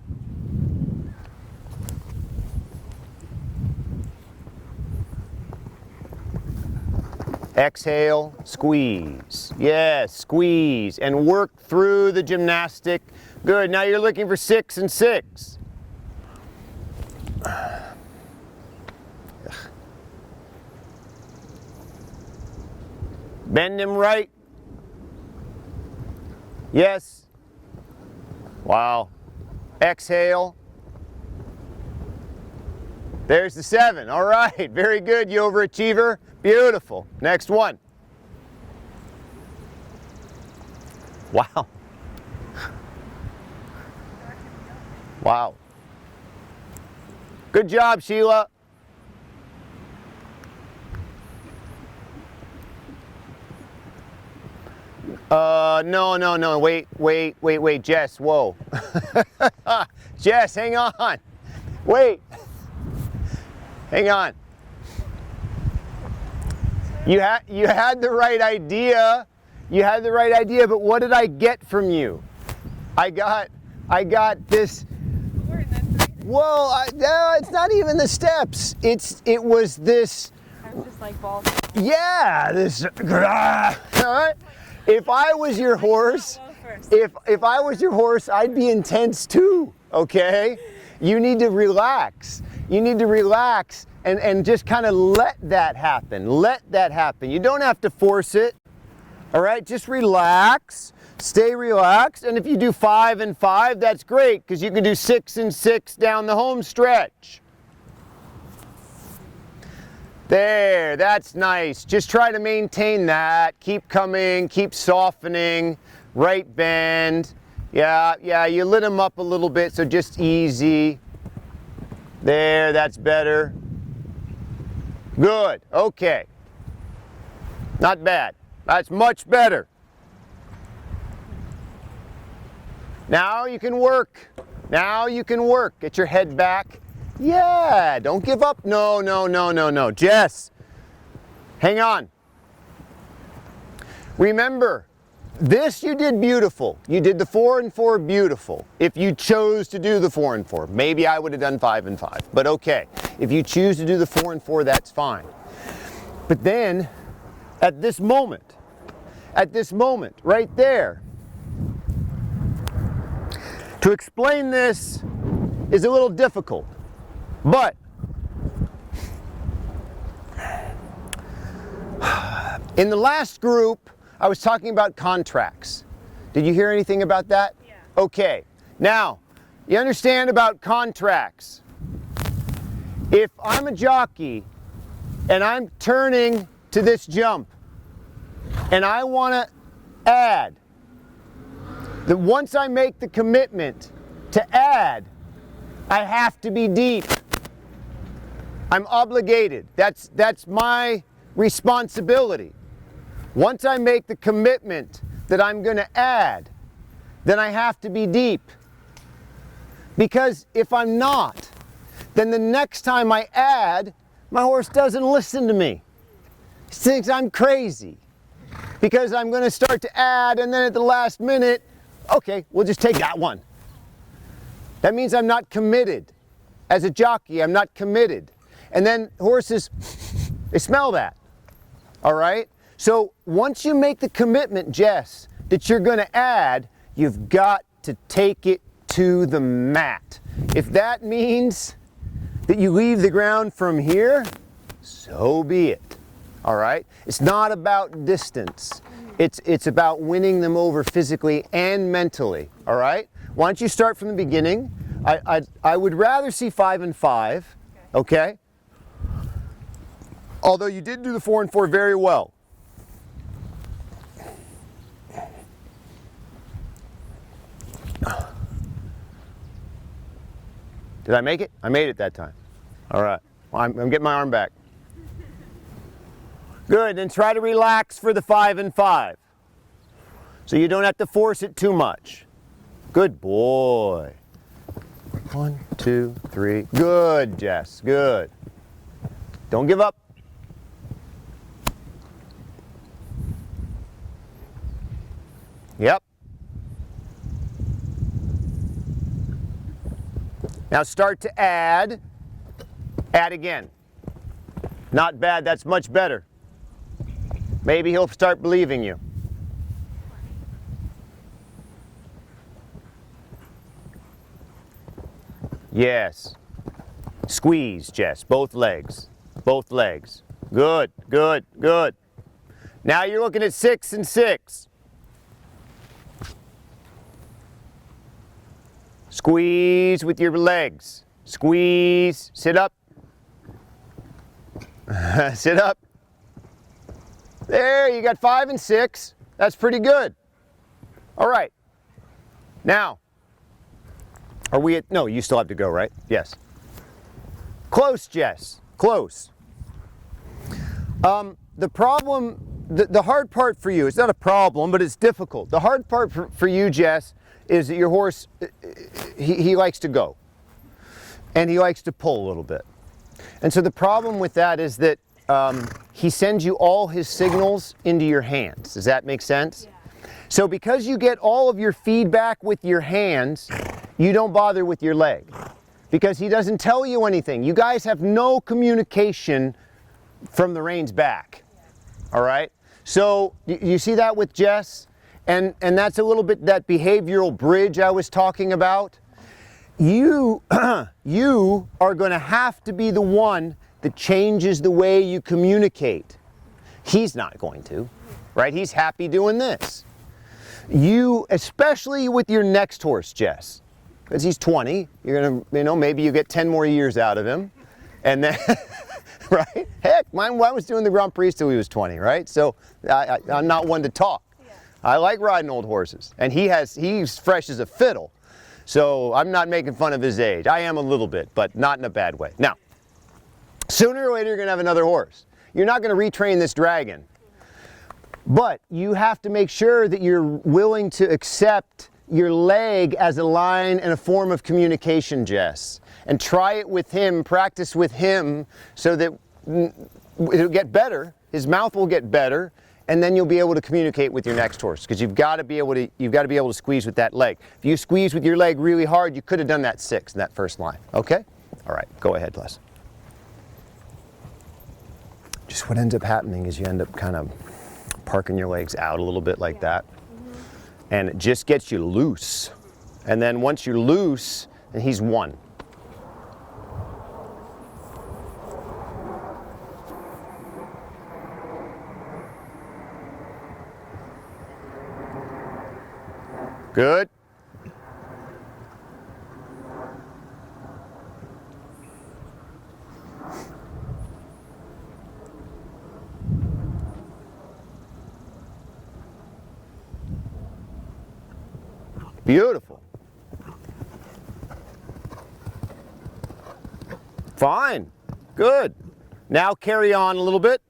Exhale, squeeze. Yes, squeeze. And work through the gymnastic. Good. Now you're looking for 6 and 6. Bend him right. Yes. Wow. Exhale. There's the 7. All right. Very good, you overachiever. Beautiful. Next one. Wow. Wow. Good job, Sheila. No. Wait, Jess, whoa. Jess, hang on. Wait. Hang on. You had the right idea. You had the right idea, but what did I get from you? I got this. Well, no, it's not even the steps. It was this. I was just like balls. Yeah, this. All right. If I was your horse, if I was your horse, I'd be intense too. Okay, you need to relax. You need to relax and just kind of let that happen. Let that happen. You don't have to force it. All right, just relax. Stay relaxed. And if you do 5 and 5, that's great because you can do 6 and 6 down the home stretch. There, that's nice. Just try to maintain that. Keep coming, keep softening. Right bend. Yeah, you lit them up a little bit, so just easy. There, that's better. Good, okay. Not bad. That's much better. Now you can work. Now you can work. Get your head back. Yeah, don't give up. No. Jess, hang on. Remember, this you did beautiful. You did the 4 and 4 beautiful. If you chose to do the 4 and 4, maybe I would have done 5 and 5, but okay. If you choose to do the 4 and 4, that's fine. But then, at this moment, right there, to explain this is a little difficult. But in the last group, I was talking about contracts. Did you hear anything about that? Yeah. Okay. Now, you understand about contracts. If I'm a jockey and I'm turning to this jump and I want to add, that once I make the commitment to add, I have to be deep. I'm obligated. That's my responsibility. Once I make the commitment that I'm going to add, then I have to be deep. Because if I'm not, then the next time I add, my horse doesn't listen to me. He thinks I'm crazy. Because I'm going to start to add, and then at the last minute, okay, we'll just take that one. That means I'm not committed. As a jockey, I'm not committed. And then horses, they smell that. All right? So once you make the commitment, Jess, that you're going to add, you've got to take it to the mat. If that means that you leave the ground from here, so be it. All right? It's not about distance. It's about winning them over physically and mentally. All right? Why don't you start from the beginning? I would rather see 5 and 5. Okay? Although you did do the 4 and 4 very well. Did I make it? I made it that time. All right. Well, I'm getting my arm back. Good. Then try to relax for the 5 and 5. So you don't have to force it too much. Good boy. 1, 2, 3. Good, Jess. Good. Don't give up. Yep. Now start to add. Add again. Not bad, that's much better. Maybe he'll start believing you. Yes. Squeeze, Jess, both legs. Both legs. Good, good, good. Now you're looking at 6 and 6. Squeeze with your legs. Squeeze. Sit up. Sit up. There, you got 5 and 6. That's pretty good. All right. Now, are we at, no, you still have to go, right? Yes. Close, Jess. Close. The problem, the hard part for you, it's not a problem, but it's difficult. The hard part for you, Jess, is that your horse, he likes to go. And he likes to pull a little bit. And so the problem with that is that he sends you all his signals into your hands. Does that make sense? Yeah. So because you get all of your feedback with your hands, you don't bother with your leg. Because he doesn't tell you anything. You guys have no communication from the reins back. All right? So you see that with Jess? And that's a little bit that behavioral bridge I was talking about. You are going to have to be the one that changes the way you communicate. He's not going to, right? He's happy doing this. You, especially with your next horse, Jess, because he's 20, you're going to, maybe you get 10 more years out of him. And then, right? Heck, mine was doing the Grand Prix till he was 20, right? So I'm not one to talk. Yeah. I like riding old horses. And he's fresh as a fiddle. So I'm not making fun of his age. I am a little bit, but not in a bad way. Now, sooner or later you're going to have another horse. You're not going to retrain this dragon. But you have to make sure that you're willing to accept your leg as a line and a form of communication, Jess. And try it with him, practice with him, so that it'll get better. His mouth will get better. And then you'll be able to communicate with your next horse, because you've got to be able to squeeze with that leg. If you squeeze with your leg really hard, you could have done that 6 in that first line. Okay? All right, go ahead, Les. Just what ends up happening is you end up kind of parking your legs out a little bit like that. Mm-hmm. And it just gets you loose. And then once you're loose, then he's won. Good. Beautiful. Fine. Good. Now carry on a little bit.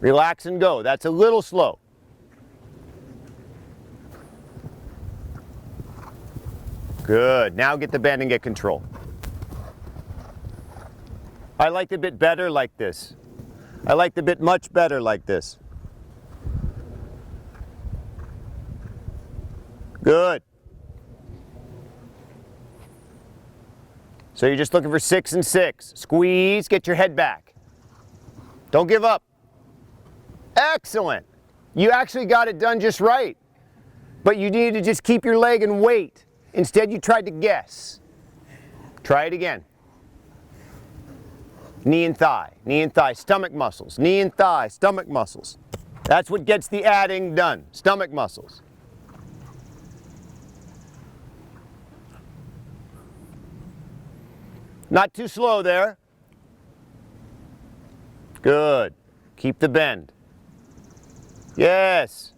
Relax and go. That's a little slow. Good. Now get the bend and get control. I like the bit better like this. I like the bit much better like this. Good. So you're just looking for 6 and 6. Squeeze, get your head back. Don't give up. Excellent. You actually got it done just right. But you need to just keep your leg and wait. Instead, you tried to guess. Try it again. Knee and thigh, stomach muscles, knee and thigh, stomach muscles. That's what gets the adding done, stomach muscles. Not too slow there. Good. Keep the bend. Yes.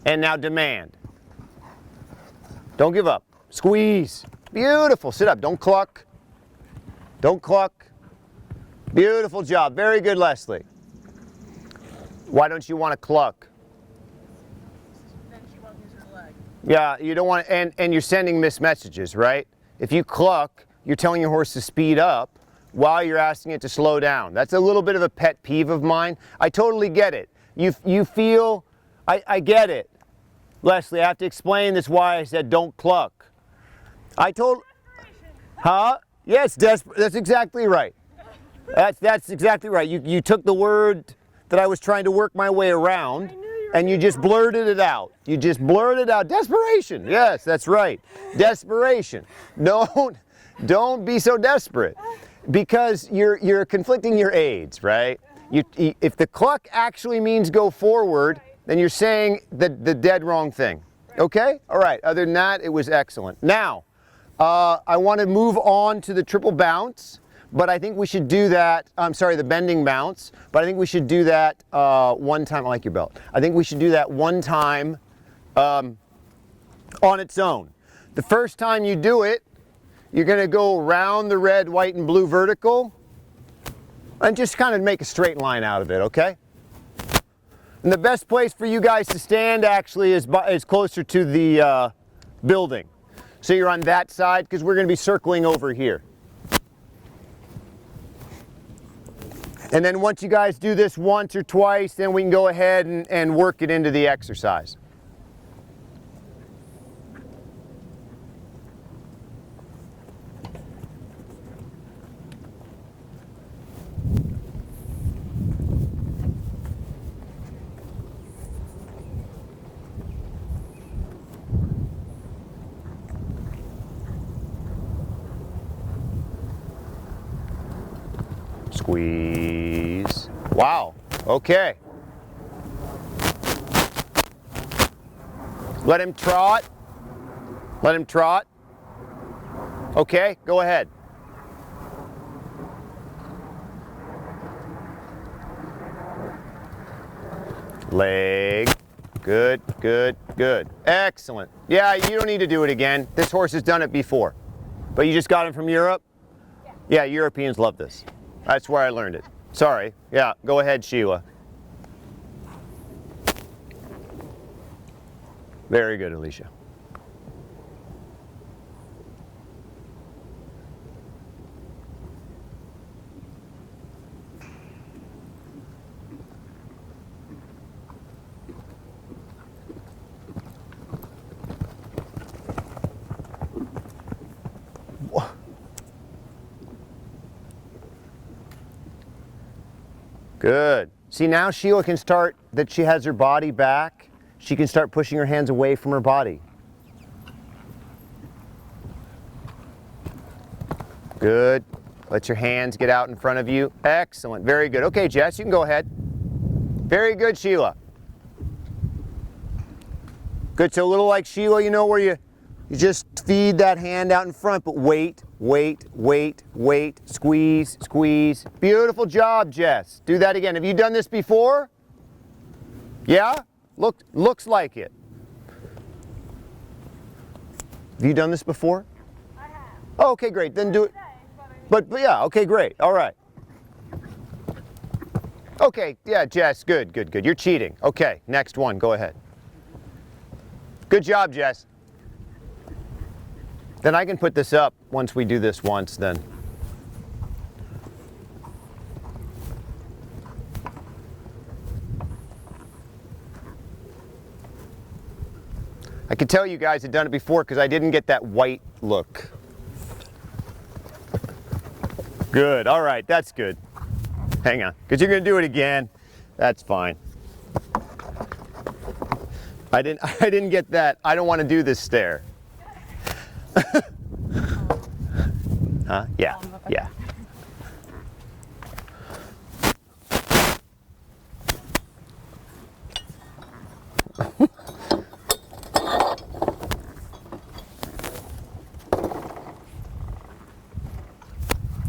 And now demand. Don't give up. Squeeze. Beautiful. Sit up. Don't cluck. Don't cluck. Beautiful job. Very good, Leslie. Why don't you want to cluck? Then she won't use her leg. Yeah, you don't want, and you're sending missed messages, right? If you cluck, you're telling your horse to speed up while you're asking it to slow down. That's a little bit of a pet peeve of mine. I totally get it. You feel, I get it. Leslie, I have to explain this why I said don't cluck. Huh? Yes, desperate. That's exactly right. That's exactly right. You took the word that I was trying to work my way around, and you just blurted it out. You just blurted out desperation. Yes, that's right. Desperation. Don't be so desperate, because you're conflicting your aids, right? If the cluck actually means go forward, then you're saying the dead wrong thing. Okay? All right. Other than that, it was excellent. Now, I want to move on to the triple bounce, but I think we should do that. I'm sorry, the bending bounce, but I think we should do that one time. I like your belt. I think we should do that one time on its own. The first time you do it, you're going to go around the red, white, and blue vertical and just kind of make a straight line out of it, okay? And the best place for you guys to stand actually is closer to the building. So you're on that side, because we're going to be circling over here. And then once you guys do this once or twice, then we can go ahead and work it into the exercise. Squeeze. Wow. Okay. Let him trot. Let him trot. Okay, go ahead. Leg. Good, good, good. Excellent. Yeah, you don't need to do it again. This horse has done it before. But you just got him from Europe? Yeah, Europeans love this. That's where I learned it. Sorry. Yeah, go ahead, Sheila. Very good, Alicia. Good. See, now Sheila can start, that she has her body back, she can start pushing her hands away from her body. Good. Let your hands get out in front of you. Excellent. Very good. Okay, Jess, you can go ahead. Very good, Sheila. Good. So a little like Sheila, you know, where you just feed that hand out in front, but wait, wait, wait, wait, squeeze, squeeze. Beautiful job, Jess. Do that again. Have you done this before? Yeah? Looks like it. Have you done this before? I have. Oh, okay, great. Then do it. Today, But yeah, okay, great. All right. Okay, yeah, Jess, good, good, good. You're cheating. Okay, next one. Go ahead. Good job, Jess. Then I can put this up once we do this once, then. I could tell you guys had done it before because I didn't get that white look. Good, all right, that's good. Hang on, because you're going to do it again. That's fine. I didn't get that. I don't want to do this stare. Huh? Yeah. Yeah.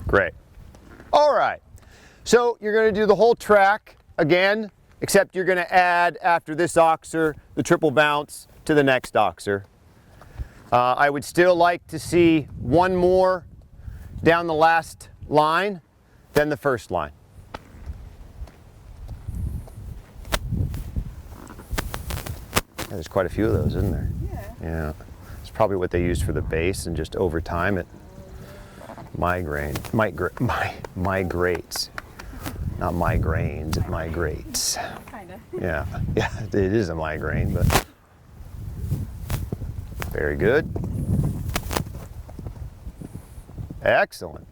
Great. All right. So you're going to do the whole track again, except you're going to add, after this oxer, the triple bounce to the next oxer. I would still like to see one more down the last line than the first line. Yeah, there's quite a few of those, isn't there? Yeah. It's probably what they use for the bass, and just over time it migrates. Not migraines, it migrates. Kinda. Yeah, it is a migraine, but very good. Excellent.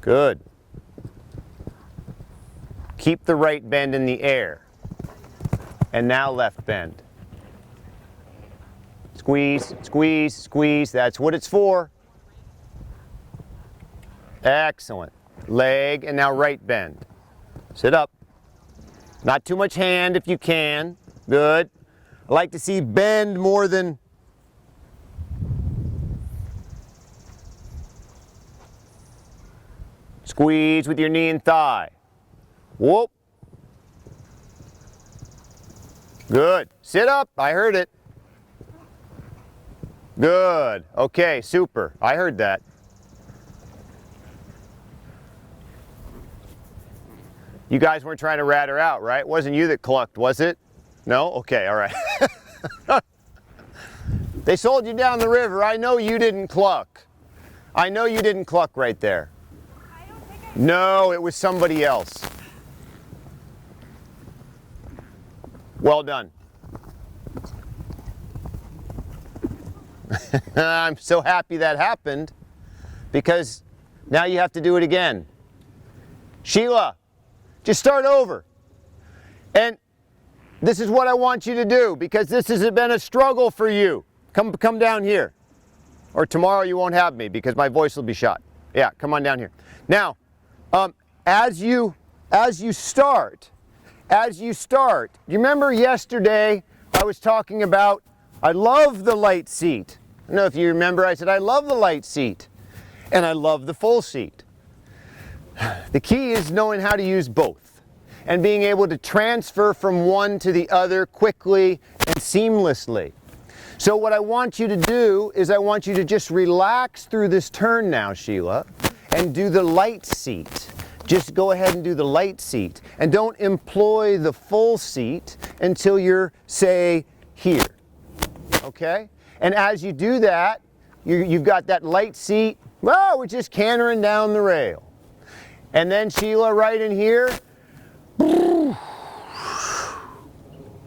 Good. Keep the right bend in the air. And now left bend. Squeeze, squeeze, squeeze. That's what it's for. Excellent. Leg, and now right bend. Sit up. Not too much hand if you can. Good. I like to see bend more than... Squeeze with your knee and thigh. Whoop. Good. Sit up. I heard it. Good. Okay, super. I heard that. You guys weren't trying to rat her out, right? It wasn't you that clucked, was it? No? Okay, all right. They sold you down the river. I know you didn't cluck. I know you didn't cluck right there. No, it was somebody else. Well done. I'm so happy that happened, because now you have to do it again. Sheila, just start over. And this is what I want you to do, because this has been a struggle for you. Come down here. Or tomorrow you won't have me, because my voice will be shot. Yeah, come on down here. Now, as you start, you remember yesterday I was talking about, I love the light seat. I don't know if you remember, I said I love the light seat and I love the full seat. The key is knowing how to use both and being able to transfer from one to the other quickly and seamlessly. So what I want you to do is I want you to just relax through this turn now, Sheila, and do the light seat. Just go ahead and do the light seat, and don't employ the full seat until you're, say, here. Okay? And as you do that, you've got that light seat. Well, we're just cantering down the rail. And then Sheila, right in here.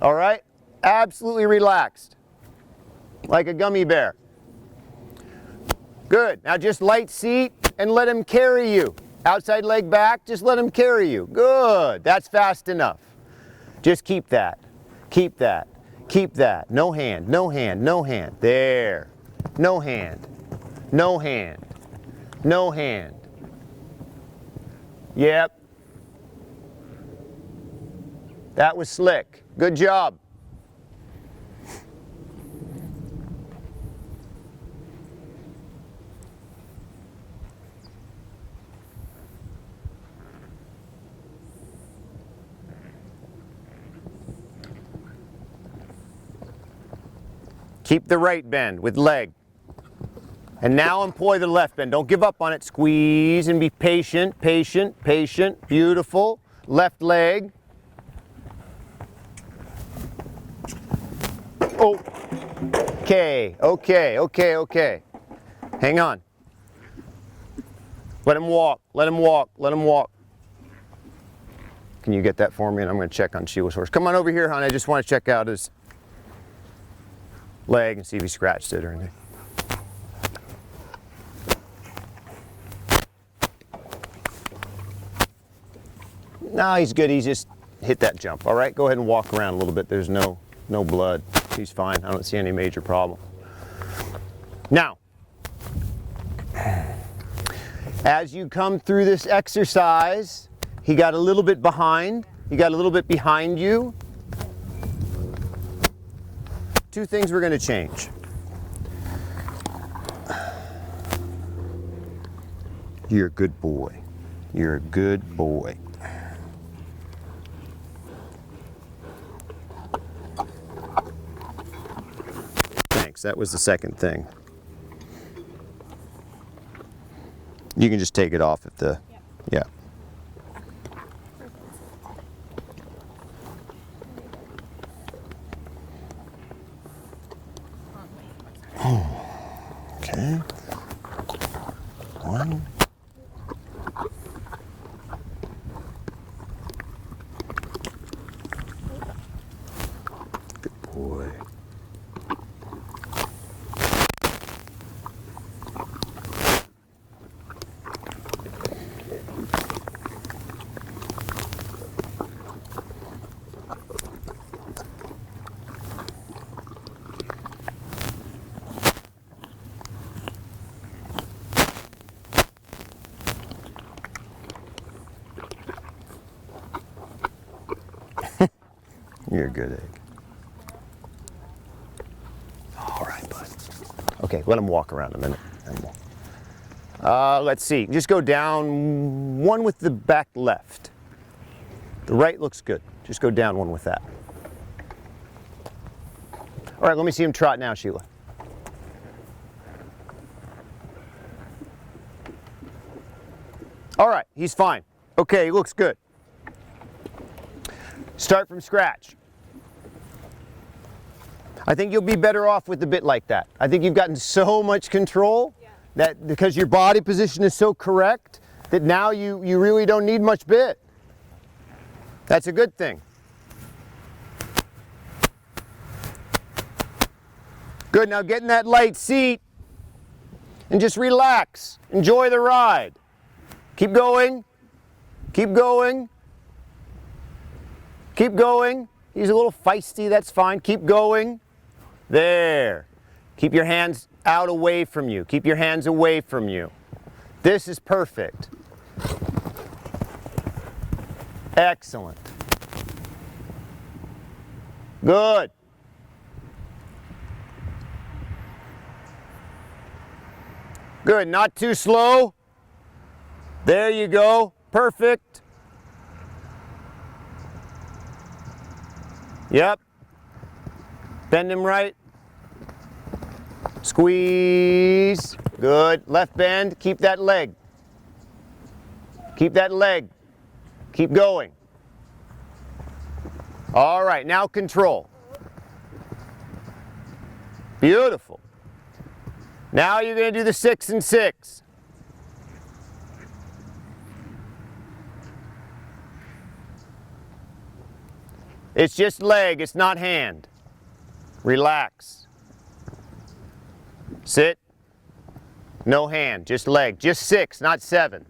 All right? Absolutely relaxed. Like a gummy bear. Good. Now just light seat and let him carry you. Outside leg back, just let him carry you. Good. That's fast enough. Just keep that. Keep that. Keep that. No hand, no hand, no hand. There. No hand. No hand. No hand. Yep. That was slick. Good job. Keep the right bend with leg. And now employ the left bend. Don't give up on it. Squeeze and be patient, patient, patient. Beautiful. Left leg. Oh. Okay, okay, okay, okay. Hang on. Let him walk, let him walk, let him walk. Can you get that for me? And I'm going to check on Sheila's horse. Come on over here, hon. I just want to check out his leg and see if he scratched it or anything. No, he's good. He's just hit that jump. All right, go ahead and walk around a little bit. There's no blood. He's fine. I don't see any major problem. Now, as you come through this exercise, he got a little bit behind. He got a little bit behind you. Two things we're going to change. You're a good boy. You're a good boy. Thanks. That was the second thing. You can just take it off if the, yeah. Okay. One. Good boy. You're a good egg. All right, bud. Okay, let him walk around a minute. Let's see. Just go down one with the back left. The right looks good. Just go down one with that. All right, let me see him trot now, Sheila. All right, he's fine. Okay, he looks good. Start from scratch. I think you'll be better off with a bit like that. I think you've gotten so much control that because your body position is so correct that now you really don't need much bit. That's a good thing. Good, now get in that light seat and just relax. Enjoy the ride. Keep going. Keep going. Keep going. He's a little feisty, that's fine. Keep going. There. Keep your hands out away from you. Keep your hands away from you. This is perfect. Excellent. Good. Good, not too slow. There you go. Perfect. Yep. Bend him right. Squeeze. Good. Left bend. Keep that leg. Keep that leg. Keep going. All right, now control. Beautiful. Now you're going to do the 6 and 6. It's just leg, it's not hand. Relax. Sit. No hand, just leg. Just 6, not 7.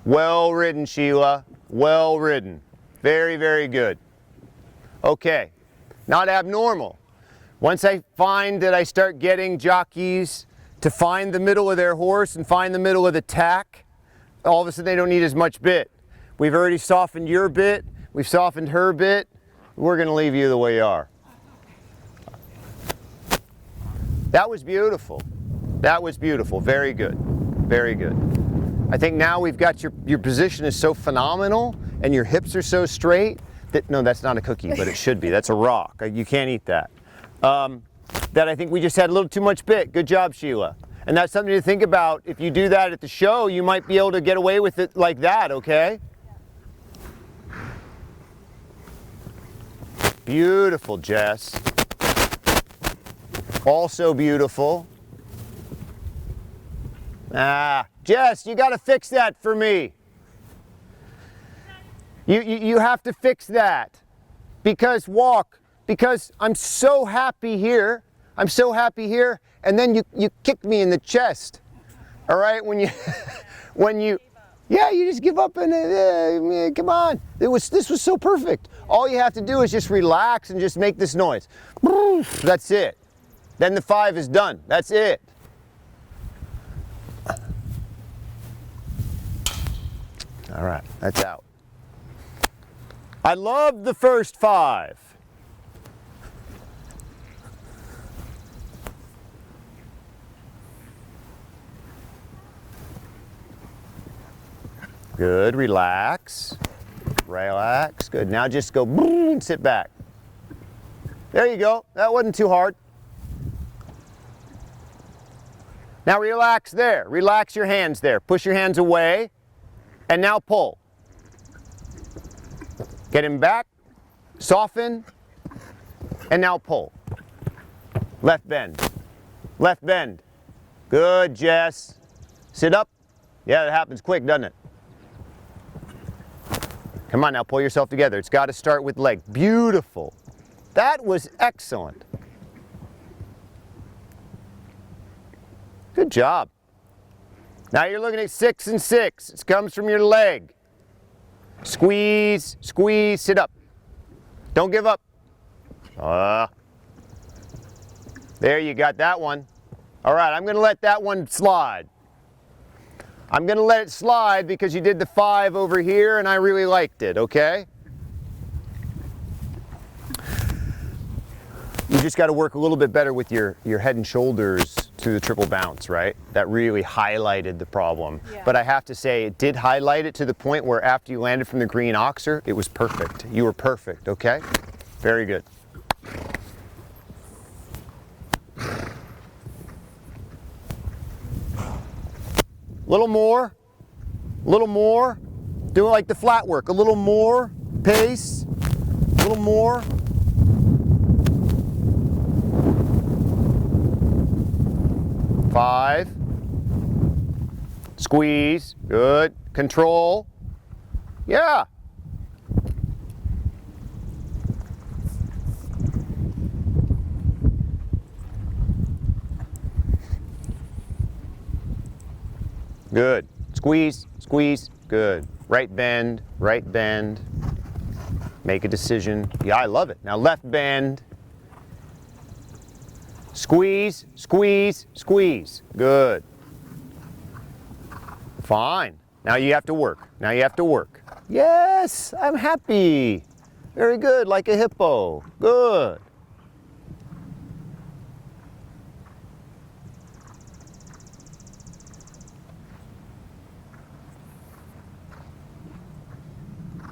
Well ridden, Sheila. Well ridden. Very, very good. Okay, not abnormal. Once I find that I start getting jockeys to find the middle of their horse and find the middle of the tack, all of a sudden they don't need as much bit. We've already softened your bit. We've softened her bit. We're going to leave you the way you are. That was beautiful. That was beautiful. Very good. Very good. I think now we've got your position is so phenomenal and your hips are so straight that, no, that's not a cookie, but it should be. That's a rock. You can't eat that. That I think we just had a little too much bit. Good job, Sheila. And that's something to think about. If you do that at the show, you might be able to get away with it like that, okay? Beautiful, Jess. Also beautiful. Jess, you got to fix that for me. You have to fix that. Because I'm so happy here. I'm so happy here. And then you kick me in the chest. All right? When you Yeah, you just give up and come on. This was so perfect. All you have to do is just relax and just make this noise. That's it. Then the 5 is done. That's it. All right, that's out. I love the first 5. Good, relax. Relax, good. Now just go boom, and sit back. There you go, that wasn't too hard. Now relax there, relax your hands there. Push your hands away, and now pull. Get him back, soften, and now pull. Left bend, left bend. Good, Jess. Sit up. Yeah, that happens quick, doesn't it? Come on now, pull yourself together. It's got to start with leg. Beautiful. That was excellent. Good job. Now you're looking at 6 and 6. It comes from your leg. Squeeze, squeeze, sit up. Don't give up. There, you got that one. All right, I'm going to let that one slide. I'm going to let it slide because you did the 5 over here and I really liked it, okay? You just got to work a little bit better with your head and shoulders through the triple bounce, right? That really highlighted the problem. Yeah. But I have to say, it did highlight it to the point where after you landed from the green oxer, it was perfect. You were perfect, okay? Very good. Little more, little more. Do it like the flat work. A little more pace, a little more. Five. Squeeze. Good. Control. Yeah. Good. Squeeze, squeeze, good. Right bend, right bend. Make a decision. Yeah, I love it. Now left bend. Squeeze, squeeze, squeeze. Good. Fine. Now you have to work. Now you have to work. Yes, I'm happy. Very good, like a hippo. Good.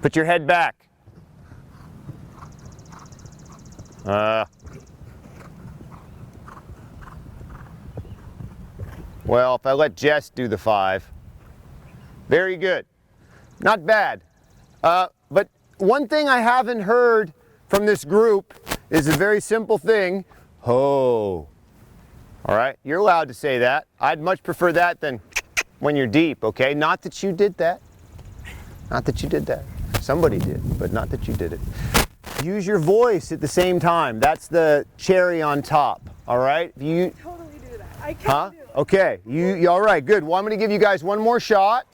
Put your head back. Well, if I let Jess do the 5. Very good. Not bad. But one thing I haven't heard from this group is a very simple thing. Ho. All right, you're allowed to say that. I'd much prefer that than when you're deep, okay? Not that you did that. Not that you did that. Somebody did, but not that you did it. Use your voice at the same time. That's the cherry on top, all right? You Totally do that. I can do it. Okay, you all right, good. Well, I'm gonna give you guys one more shot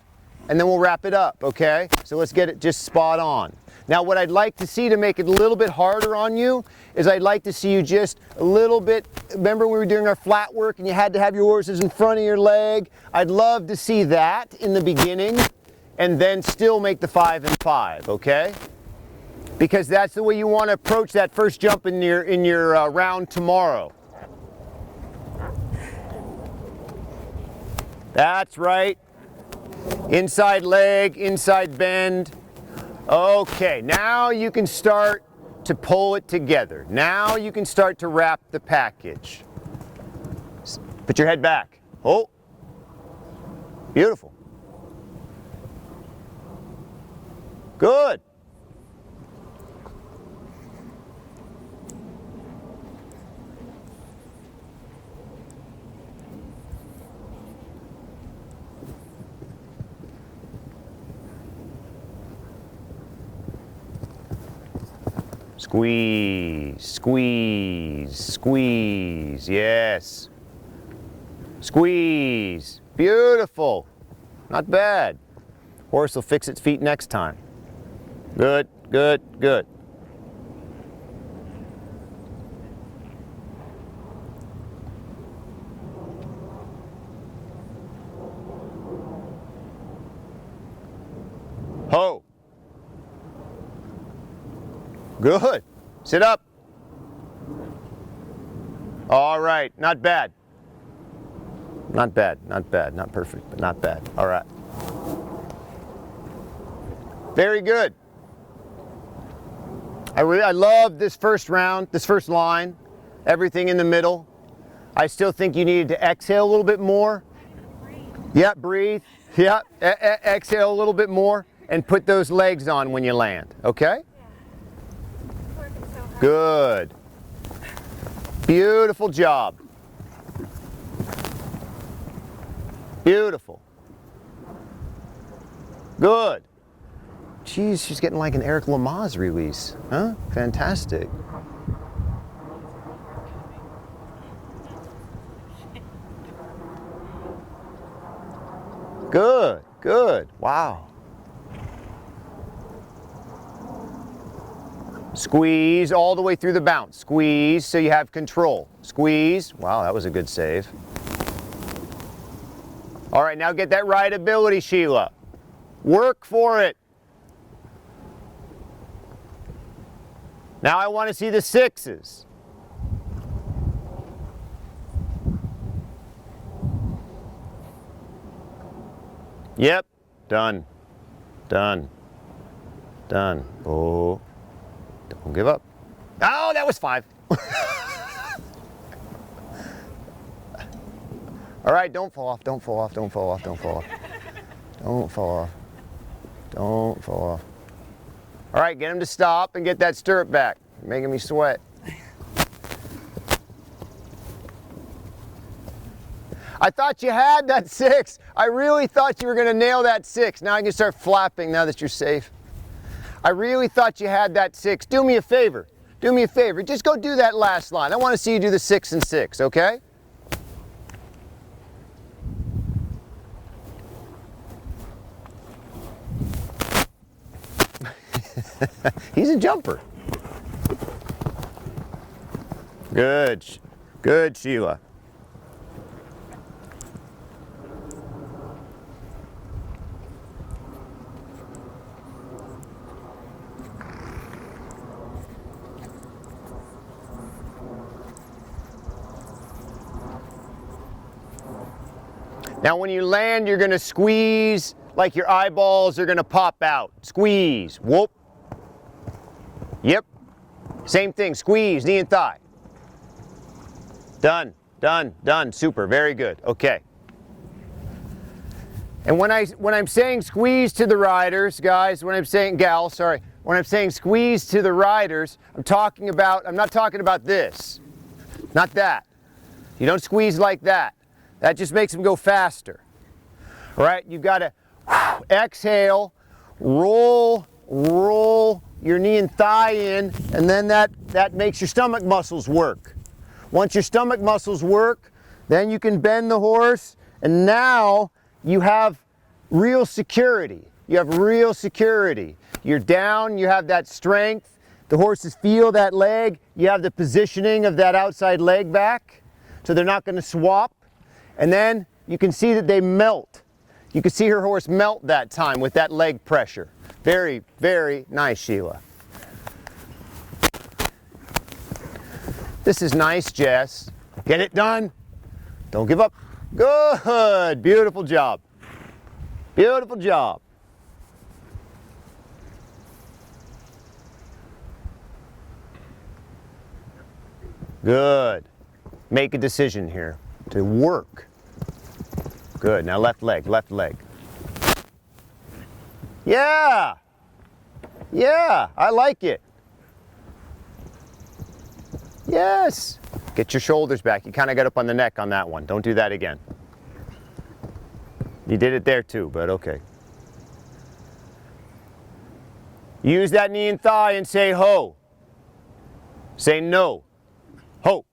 and then we'll wrap it up, okay? So let's get it just spot on. Now what I'd like to see to make it a little bit harder on you is I'd like to see you just a little bit, remember we were doing our flat work and you had to have your horses in front of your leg? I'd love to see that in the beginning and then still make the 5 and 5, okay? Because that's the way you want to approach that first jump in your round tomorrow. That's right. Inside leg, inside bend. Okay, now you can start to pull it together. Now you can start to wrap the package. Put your head back. Oh, beautiful. Good. Squeeze, squeeze, squeeze, yes. Squeeze, beautiful, not bad. Horse will fix its feet next time. Good, good, good. Ho. Good. Sit up. All right, not bad. Not bad, not bad, not perfect, but not bad. All right. Very good. I love this first round, this first line, everything in the middle. I still think you needed to exhale a little bit more. Yep, breathe. Yep, exhale a little bit more and put those legs on when you land, okay? Good. Beautiful job. Beautiful. Good. Geez, she's getting like an Eric Lamaze release. Huh? Fantastic. Good, good. Wow. Squeeze all the way through the bounce. Squeeze so you have control. Squeeze. Wow, that was a good save. All right, now get that rideability, Sheila. Work for it. Now I want to see the sixes. Yep, done, done, done. Oh, don't give up. Oh, that was 5. All right, don't fall off, don't fall off, don't fall off, don't fall off. Don't fall off. Don't fall off. All right, get him to stop and get that stirrup back. You're making me sweat. I thought you had that 6. I really thought you were going to nail that 6. Now I can start flapping now that you're safe. I really thought you had that 6. Do me a favor. Do me a favor. Just go do that last line. I want to see you do the 6 and 6, okay? He's a jumper. Good. Good, Sheila. Now when you land, you're going to squeeze like your eyeballs are going to pop out. Squeeze. Whoop. Yep. Same thing. Squeeze, knee and thigh. Done. Done. Done. Super. Very good. Okay. And when I'm saying squeeze to the riders, guys, when I'm saying squeeze to the riders, I'm not talking about this. Not that. You don't squeeze like that. That just makes them go faster. All right? You've got to exhale, roll your knee and thigh in, and then that makes your stomach muscles work. Once your stomach muscles work, then you can bend the horse, and now you have real security. You have real security. You're down, you have that strength. The horses feel that leg. You have the positioning of that outside leg back, so they're not going to swap. And then you can see that they melt. You can see her horse melt that time with that leg pressure. Very, very nice, Sheila. This is nice, Jess. Get it done. Don't give up. Good. Beautiful job. Beautiful job. Good. Make a decision here to work. Good. Now left leg, left leg. Yeah. Yeah, I like it. Yes. Get your shoulders back. You kind of got up on the neck on that one. Don't do that again. You did it there too, but okay. Use that knee and thigh and say ho. Say no. Ho.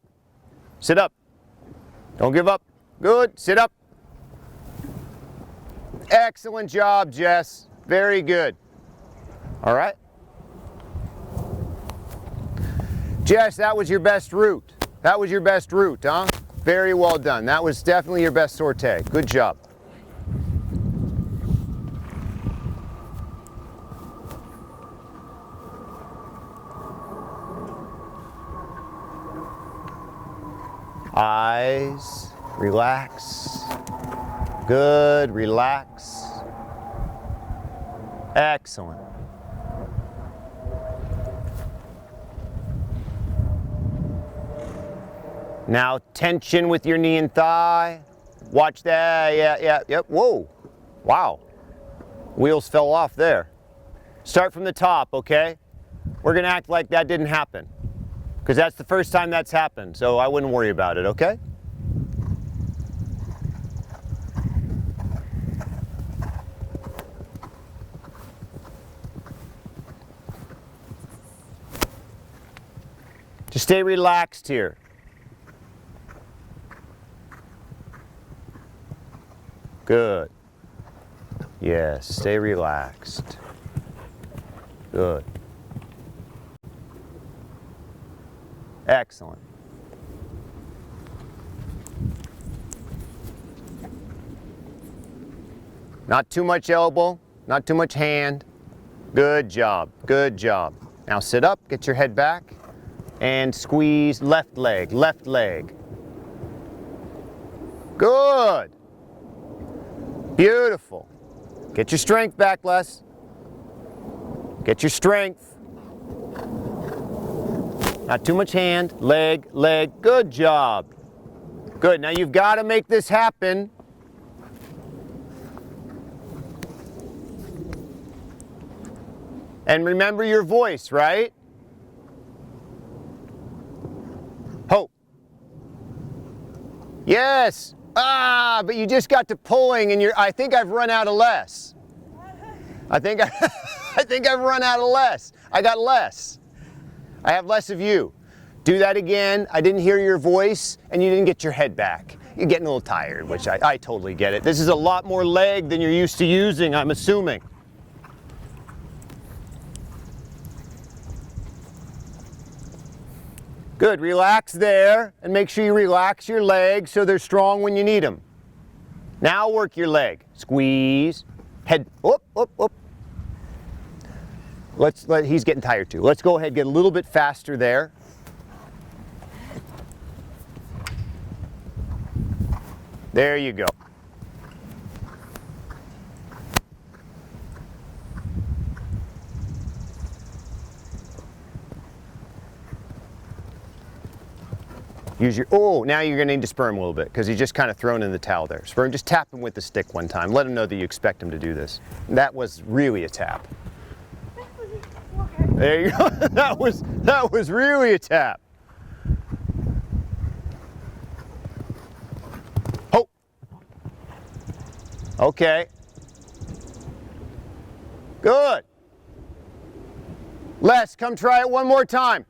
Sit up. Don't give up. Good. Sit up. Excellent job, Jess. Very good. All right. Jess, that was your best route. That was your best route, huh? Very well done. That was definitely your best sortie. Good job. Eyes, relax. Good, relax. Excellent. Now tension with your knee and thigh. Watch that, yep, whoa. Wow, wheels fell off there. Start from the top, okay? We're gonna act like that didn't happen, because that's the first time that's happened, so I wouldn't worry about it, okay? Just stay relaxed here. Good. Yes, stay relaxed. Good. Excellent. Not too much elbow, not too much hand. Good job, good job. Now sit up, get your head back, and squeeze left leg, left leg. Good. Beautiful. Get your strength back, Les. Get your strength. Not too much hand, leg, leg. Good job. Good. Now you've got to make this happen. And remember your voice, right? Ho. Yes. Ah, but you just got to pulling and I think I've run out of less. I think I've run out of less. I got less. I have less of you. Do that again. I didn't hear your voice and you didn't get your head back. You're getting a little tired, which I totally get it. This is a lot more leg than you're used to using, I'm assuming. Good, relax there and make sure you relax your legs so they're strong when you need them. Now work your leg. Squeeze, head, up. He's getting tired too. Let's go ahead and get a little bit faster there. There you go. Use your, now you're gonna need to spur him a little bit because he's just kind of thrown in the towel there. Spur him, just tap him with the stick one time. Let him know that you expect him to do this. That was really a tap. There you go. That was really a tap. Oh. Okay. Good. Les, come try it one more time.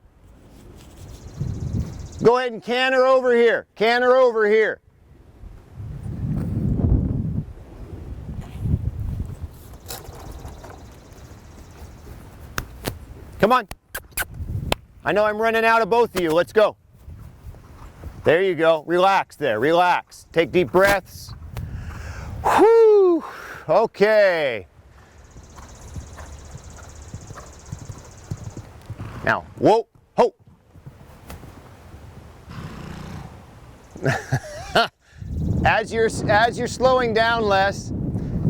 Go ahead and canter over here. Canter over here. Come on. I know I'm running out of both of you. Let's go. There you go. Relax there. Relax. Take deep breaths. Whew. Okay. Now, whoa. Ho. As you're slowing down, Les,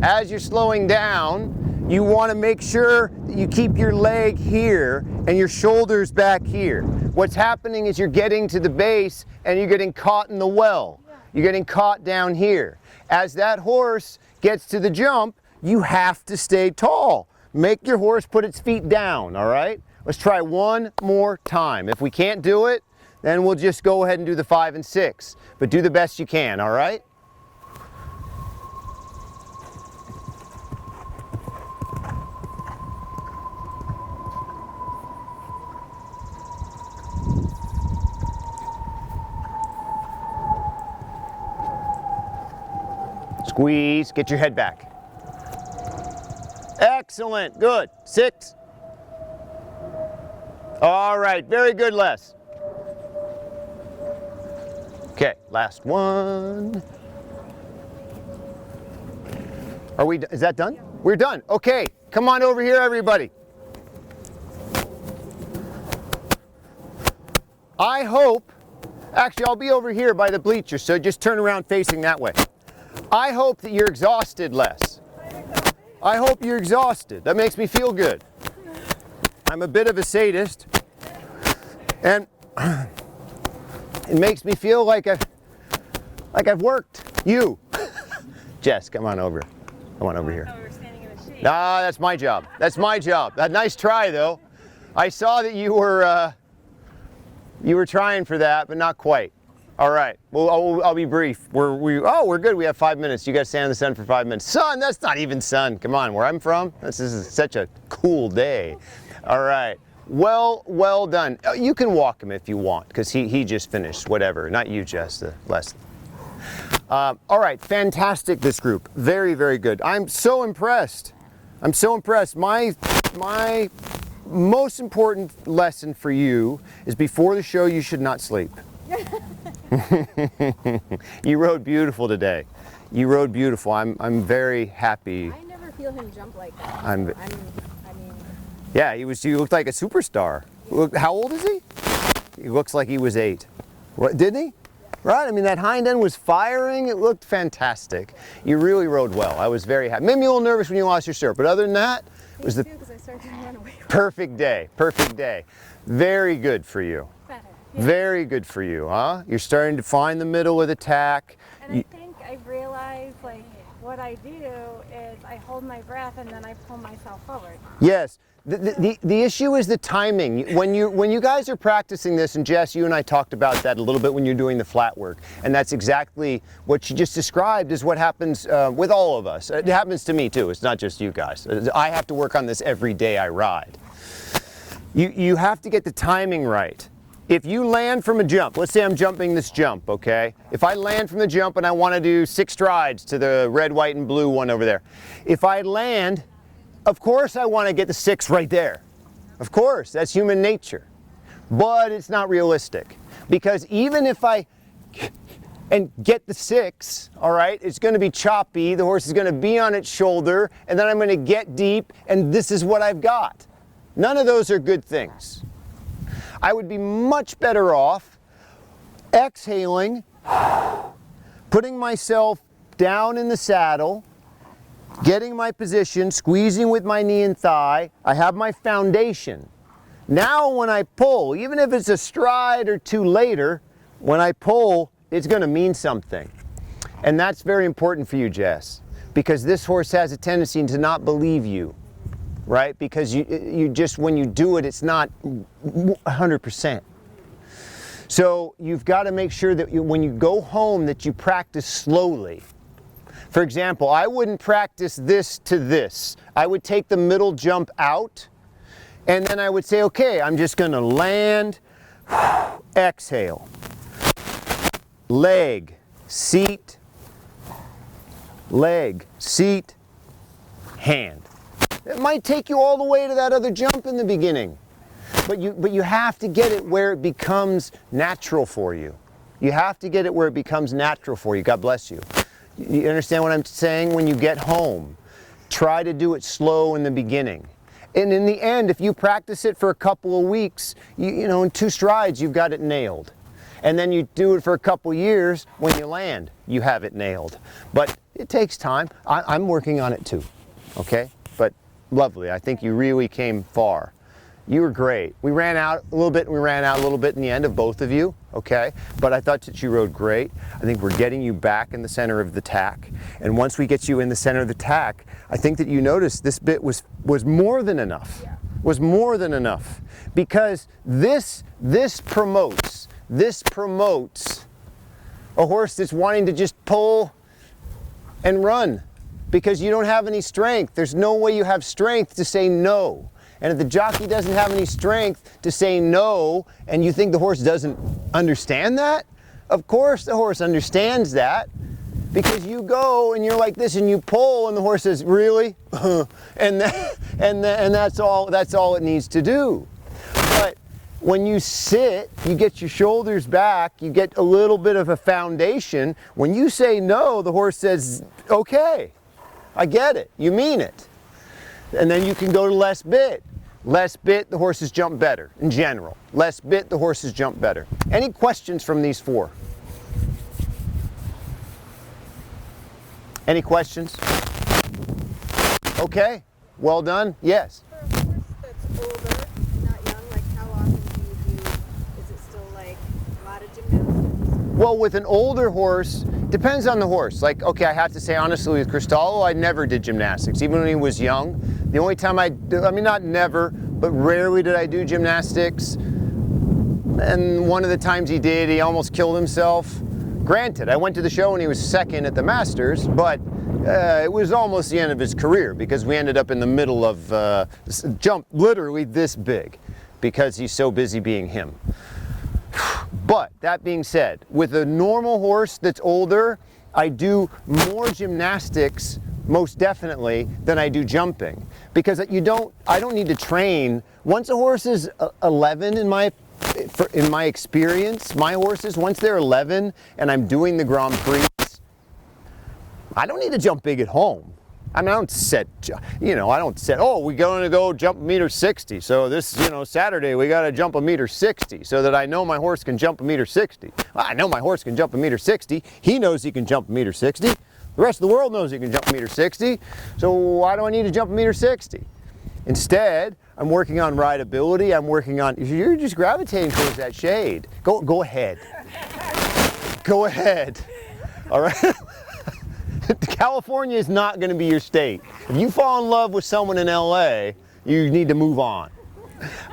as you're slowing down, you want to make sure that you keep your leg here and your shoulders back here. What's happening is you're getting to the base and you're getting caught in the well. You're getting caught down here. As that horse gets to the jump, you have to stay tall. Make your horse put its feet down, all right? Let's try one more time. If we can't do it, then we'll just go ahead and do the 5 and 6. But do the best you can, all right? Squeeze, get your head back. Excellent, good. 6. All right, very good, Les. Okay, last one. Is that done? We're done. Okay, come on over here, everybody. I hope, actually I'll be over here by the bleachers, so just turn around facing that way. I hope that you're exhausted, Les. I hope you're exhausted. That makes me feel good. I'm a bit of a sadist, and it makes me feel like I've worked you. Jess, come on over. Come on over here. I thought we were standing in the shade. Ah, that's my job. That's my job. A nice try, though. I saw that you were trying for that, but not quite. All right. Well, I'll be brief. We're good. We have 5 minutes. You got to stand in the sun for 5 minutes. Sun? That's not even sun. Come on. Where I'm from, this is such a cool day. All right. Well done. You can walk him if you want, because he just finished. Whatever. Not you, Jess. Leslie. All right. Fantastic. This group. Very, very good. I'm so impressed. I'm so impressed. My most important lesson for you is before the show, you should not sleep. You rode beautiful today. You rode beautiful. I'm very happy. I never feel him jump like that. I mean, yeah, he looked like a superstar. How old is he? He looks like he was 8. What, didn't he? Right? I mean, that hind end was firing. It looked fantastic. You really rode well. I was very happy. Made me a little nervous when you lost your stirrup, but other than that, it was the perfect day. Perfect day. Very good for you. Better. Very good for you, huh? You're starting to find the middle of the tack. And I think I realized, like, what I do is I hold my breath and then I pull myself forward. Yes. The issue is the timing. When you guys are practicing this, and Jess, you and I talked about that a little bit when you're doing the flat work, and that's exactly what you just described is what happens with all of us. It happens to me too. It's not just you guys. I have to work on this every day I ride. You have to get the timing right. If you land from a jump, let's say I'm jumping this jump, okay? If I land from the jump and I want to do 6 strides to the red, white, and blue one over there, if I land, of course I want to get the 6 right there. Of course, that's human nature. But it's not realistic. Because even if I get the 6, all right, it's going to be choppy, the horse is going to be on its shoulder, and then I'm going to get deep, and this is what I've got. None of those are good things. I would be much better off exhaling, putting myself down in the saddle, getting my position, squeezing with my knee and thigh. I have my foundation. Now when I pull, even if it's a stride or 2 later, when I pull, it's going to mean something. And that's very important for you, Jess, because this horse has a tendency to not believe you. Right? Because you just, when you do it, it's not 100%. So you've got to make sure that when you go home that you practice slowly. For example, I wouldn't practice this to this. I would take the middle jump out, and then I would say, okay, I'm just going to land, exhale, leg, seat, hand. It might take you all the way to that other jump in the beginning, but you have to get it where it becomes natural for you. You have to get it where it becomes natural for you. God bless you. You understand what I'm saying? When you get home, try to do it slow in the beginning. And in the end, if you practice it for a couple of weeks, you know, in 2 strides, you've got it nailed. And then you do it for a couple years, when you land, you have it nailed. But it takes time. I'm working on it too, okay? But lovely. I think you really came far. You were great. We ran out a little bit, and we ran out a little bit in the end of both of you, okay? But I thought that you rode great. I think we're getting you back in the center of the tack. And once we get you in the center of the tack, I think that you noticed this bit was more than enough. Yeah. Was more than enough. Because this promotes a horse that's wanting to just pull and run. Because you don't have any strength. There's no way you have strength to say no. And if the jockey doesn't have any strength to say no, and you think the horse doesn't understand that, of course the horse understands that, Because you go and you're like this and you pull and the horse says, really? and that's all it needs to do. But when you sit, you get your shoulders back, you get a little bit of a foundation. When you say no, the horse says, okay, I get it, you mean it. And then you can go to less bit. Less bit, the horses jump better in general. Less bit, the horses jump better. Any questions from these four? Any questions? Okay, well done, yes. For a horse that's older, not young, like how often do you do, is it still like a lot of gymnastics? Well, with an older horse, depends on the horse. Like, okay, I have to say honestly with Cristallo, I never did gymnastics, even when he was young. The only time I mean not never, but rarely did I do gymnastics. And one of the times he did, he almost killed himself. Granted, I went to the show and he was second at the Masters, but it was almost the end of his career because we ended up in the middle of jump literally this big because he's so busy being him. But that being said, with a normal horse that's older, I do more gymnastics most definitely than I do jumping because I don't need to train. Once a horse is 11 in my experience, my horses, once they're 11 and I'm doing the Grand Prix, I don't need to jump big at home. I mean, I don't set, oh, we're going to go jump 1.60 m. So this, Saturday we got to jump 1.60 m so that I know my horse can jump 1.60 m. Well, I know my horse can jump 1.60 m. He knows he can jump 1.60 m. The rest of the world knows he can jump 1.60 m. So why do I need to jump 1.60 m? Instead, I'm working on rideability. I'm working on, you're just gravitating towards that shade. Go ahead. Go ahead. All right. California is not going to be your state. If you fall in love with someone in LA, you need to move on.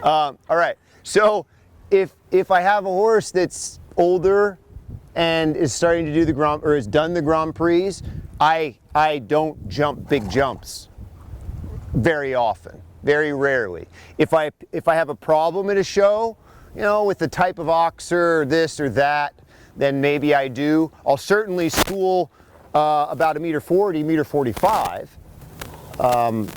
All right. So if I have a horse that's older and is starting to do has done the Grand Prix, I don't jump big jumps very often, very rarely. If I have a problem at a show, with the type of oxer or this or that, then maybe I do. I'll certainly school about 1.40 m, 1.45 m,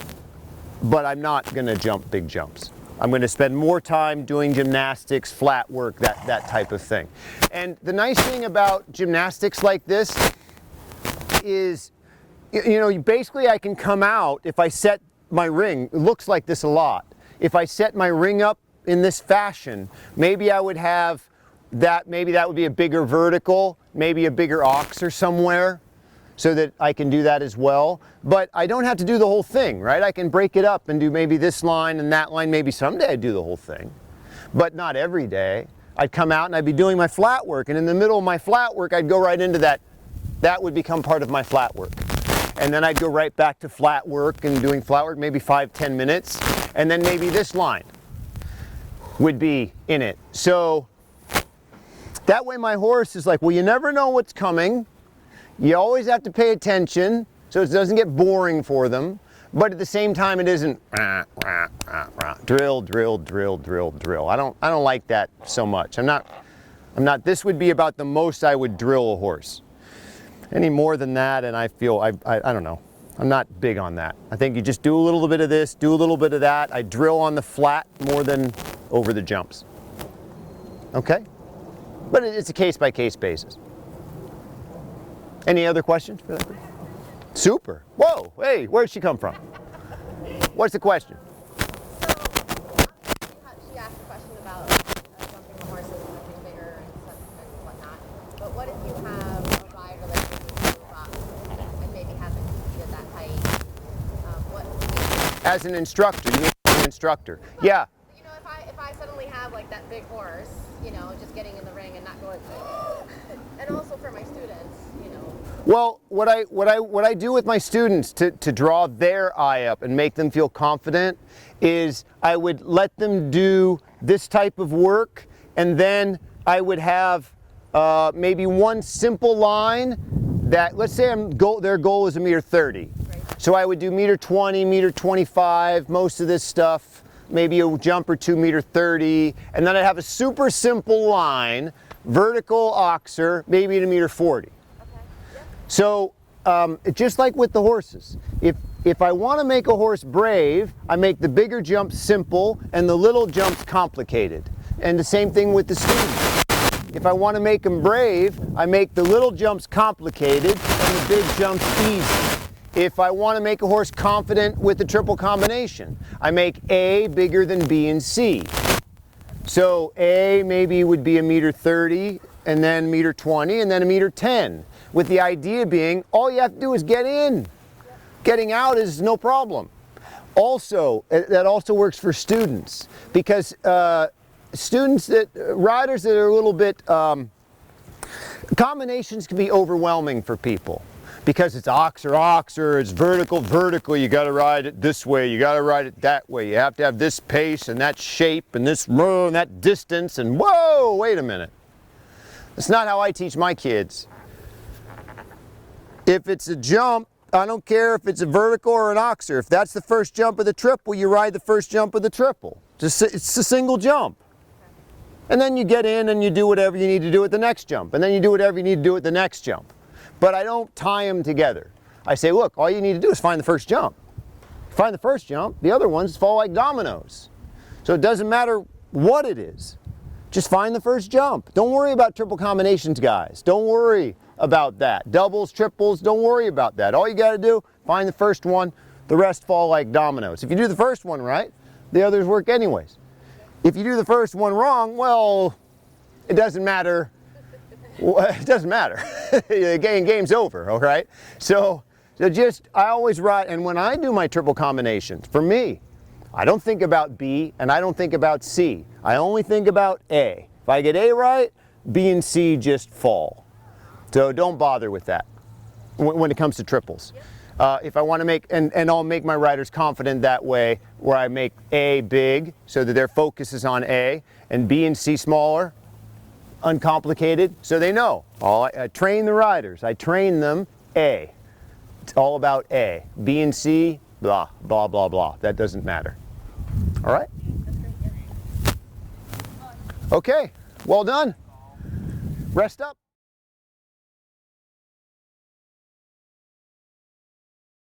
but I'm not going to jump big jumps. I'm going to spend more time doing gymnastics, flat work, that type of thing. And the nice thing about gymnastics like this is, basically I can come out if I set my ring. It looks like this a lot. If I set my ring up in this fashion, maybe I would have that, maybe that would be a bigger vertical, maybe a bigger oxer somewhere, so that I can do that as well. But I don't have to do the whole thing, right? I can break it up and do maybe this line and that line. Maybe someday I'd do the whole thing, but not every day. I'd come out and I'd be doing my flat work, and in the middle of my flat work, I'd go right into that. That would become part of my flat work. And then I'd go right back to flat work and doing flat work, maybe 5-10 minutes. And then maybe this line would be in it. So that way my horse is like, well, you never know what's coming. You always have to pay attention so it doesn't get boring for them, but at the same time it isn't drill, drill, drill, drill, drill. I don't like that so much. I'm not, this would be about the most I would drill a horse. Any more than that, and I feel, I don't know. I'm not big on that. I think you just do a little bit of this, do a little bit of that. I drill on the flat more than over the jumps. Okay? But it's a case-by-case basis. Any other questions for that? Super. Whoa, hey, where'd she come from? What's the question? She asked a question about jumping the horses and looking bigger and stuff and whatnot. But what if you have a rider that's looking to move up and maybe hasn't competed that height? As an instructor, you mean an instructor? Well, yeah. If I suddenly have like that big horse, just getting in the ring and not going, and also for my students, Well, what I do with my students to draw their eye up and make them feel confident is I would let them do this type of work, and then I would have maybe one simple line that, let's say their goal is 1.30 m. Right. So I would do 1.20 m, 1.25 m, most of this stuff, maybe a jump or 2 1.30 m, and then I'd have a super simple line, vertical oxer, maybe at 1.40 m. Okay. Yep. So just like with the horses, if I want to make a horse brave, I make the bigger jumps simple and the little jumps complicated. And the same thing with the students. If I want to make them brave, I make the little jumps complicated and the big jumps easy. If I want to make a horse confident with the triple combination, I make A bigger than B and C. So A maybe would be 1.30 meters, and then 1.20 meters, and then 1.10 meters. With the idea being, all you have to do is get in. Getting out is no problem. Also, that also works for students, because riders that are a little bit, combinations can be overwhelming for people. Because it's ox or ox, or it's vertical, you gotta ride it this way, you gotta ride it that way. You have to have this pace and that shape and this row and that distance, and whoa, wait a minute. That's not how I teach my kids. If it's a jump, I don't care if it's a vertical or an oxer. If that's the first jump of the triple, you ride the first jump of the triple. It's a single jump. And then you get in and you do whatever you need to do at the next jump. And then you do whatever you need to do at the next jump. But I don't tie them together. I say, look, all you need to do is find the first jump. Find the first jump, the other ones fall like dominoes. So it doesn't matter what it is. Just find the first jump. Don't worry about triple combinations, guys. Don't worry about that. Doubles, triples, don't worry about that. All you got to do, find the first one, the rest fall like dominoes. If you do the first one right, the others work anyways. If you do the first one wrong, well, it doesn't matter. It doesn't matter. The game's over, all right? So I always ride, and when I do my triple combinations, for me, I don't think about B and I don't think about C. I only think about A. If I get A right, B and C just fall. So don't bother with that when it comes to triples. If I want to make, and I'll make my riders confident that way, where I make A big so that their focus is on A, and B and C smaller, uncomplicated, so they know. I train the riders. I train them A. It's all about A. B and C, blah, blah, blah, blah. That doesn't matter. All right? Okay, well done. Rest up.